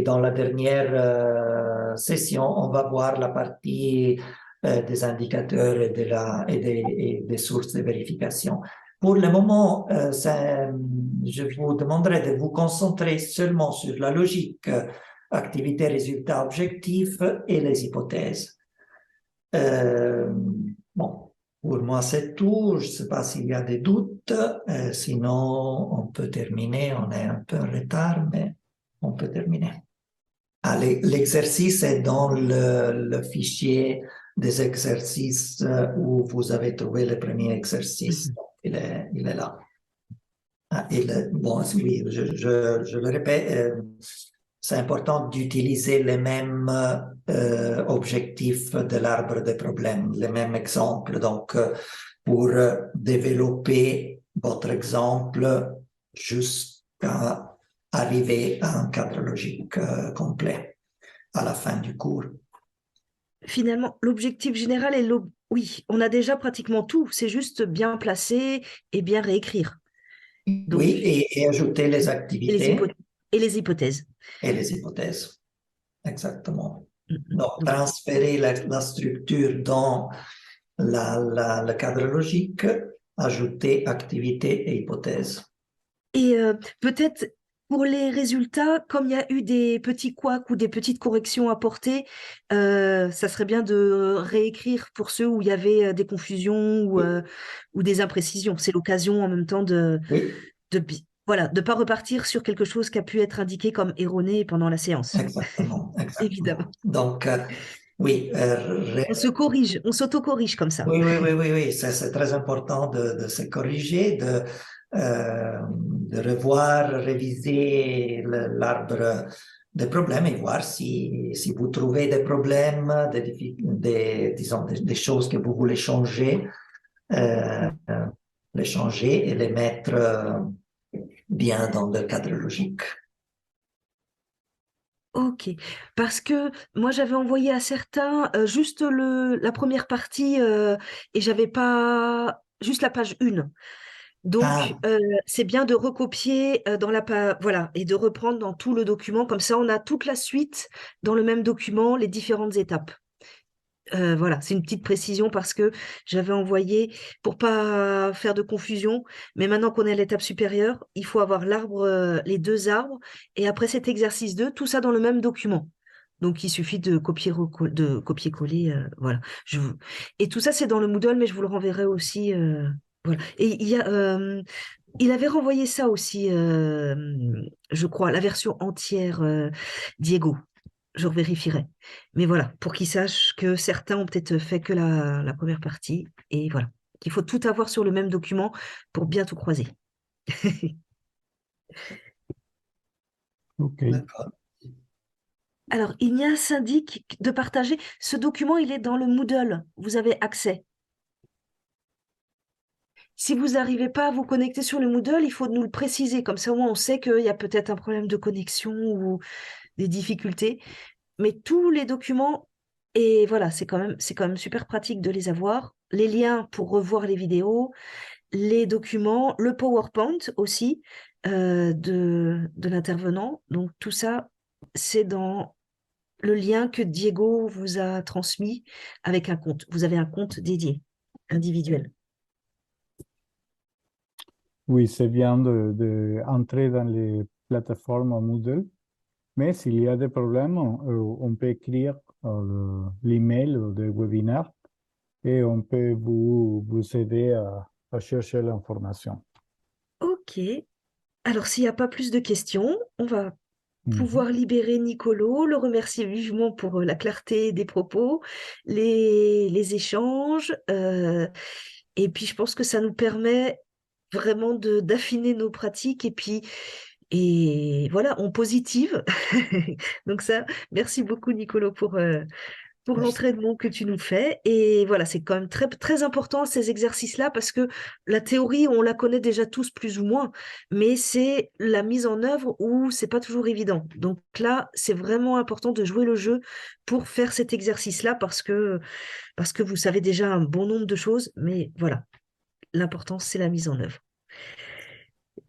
dans la dernière session, on va voir la partie des indicateurs et des sources de vérification. Pour le moment, je vous demanderai de vous concentrer seulement sur la logique, activité, résultat, objectif et les hypothèses. Bon, pour moi, c'est tout. Je ne sais pas s'il y a des doutes. Sinon, on peut terminer. On est un peu en retard, mais on peut terminer. L'exercice est dans le fichier des exercices où vous avez trouvé le premier exercice. Il est là. Bon, oui, je le répète, c'est important d'utiliser les mêmes objectifs de l'arbre des problèmes, les mêmes exemples. Donc, pour développer votre exemple jusqu'à arriver à un cadre logique complet à la fin du cours. finalement, l'objectif général est oui, on a déjà pratiquement tout, c'est juste bien placer et bien réécrire. Donc, Oui, et ajouter les et activités les hypothèses. et les hypothèses. Exactement. Mhm. Donc, Donc, transférer la structure dans le cadre logique, ajouter activité et hypothèse. et peut-être pour les résultats, comme il y a eu des petits couacs ou des petites corrections apportées, ça serait bien de réécrire pour ceux où il y avait des confusions ou des imprécisions. C'est l'occasion en même temps Oui, voilà, de pas repartir sur quelque chose qui a pu être indiqué comme erroné pendant la séance. exactement, Évidemment. exactement. Donc, oui, On se corrige, on s'auto-corrige comme ça. oui, oui, oui, oui, oui. C'est très important de se corriger, de revoir, réviser l'arbre des problèmes et voir si vous trouvez des problèmes, disons, des choses que vous voulez changer, euh, les changer et les mettre bien dans le cadre logique. Ok, parce que moi j'avais envoyé à certains juste la première partie et j'avais pas juste la page 1. Donc Ah, c'est bien de recopier dans la page, voilà, et de reprendre dans tout le document. Comme ça, on a toute la suite dans le même document, les différentes étapes. Voilà, c'est une petite précision parce que j'avais envoyé pour pas faire de confusion, mais maintenant qu'on est à l'étape supérieure, il faut avoir les deux arbres, et après cet exercice 2, tout ça dans le même document. Donc il suffit de copier-coller, voilà. Et tout ça c'est dans le Moodle, mais je vous le renverrai aussi. Voilà. Et il avait renvoyé ça aussi, je crois, la version entière, Diego. Je vérifierai. Mais voilà, pour qu'ils sachent que certains ont peut-être fait que la première partie. Et voilà, qu'il faut tout avoir sur le même document pour bien tout croiser. OK. d'accord. Alors, Ignace indique de partager. Ce document, il est dans le Moodle. Vous avez accès. Si vous n'arrivez pas à vous connecter sur le Moodle, il faut nous le préciser. Comme ça, au moins, on sait qu'il y a peut-être un problème de connexion ou des difficultés. Mais tous les documents, et voilà, c'est quand même super pratique de les avoir. Les liens pour revoir les vidéos, les documents, le PowerPoint aussi de l'intervenant. Donc tout ça, c'est dans le lien que Diego vous a transmis avec un compte. Vous avez un compte dédié, individuel. Oui, c'est bien d'entrer dans les plateformes Moodle, mais s'il y a des problèmes, on peut écrire l'email du webinaire et on peut vous aider à chercher l'information. Ok. Alors, s'il n'y a pas plus de questions, on va Mhm. pouvoir libérer Nicolo, le remercier vivement pour la clarté des propos, les échanges. Et puis, je pense que ça nous permet vraiment d'affiner nos pratiques et voilà, on positive. Donc ça, merci beaucoup Nicolo pour Merci. l'entraînement que tu nous fais. Et voilà, c'est quand même très, très important ces exercices-là parce que la théorie, on la connaît déjà tous plus ou moins, mais c'est la mise en œuvre où c'est pas toujours évident. Donc là, c'est vraiment important de jouer le jeu pour faire cet exercice-là parce que vous savez déjà un bon nombre de choses, mais voilà, l'important, c'est la mise en œuvre.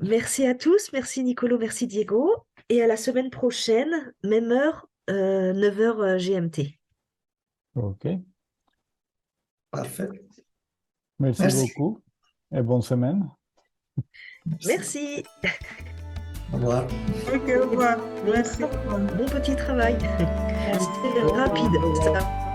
Merci à tous, merci Nicolo, merci Diego, et à la semaine prochaine, même heure, 9h GMT. OK. Parfait. Merci Merci. beaucoup et bonne semaine. Merci. Au revoir. Ok, au revoir. Merci. Bon petit travail. C'était rapide, ça.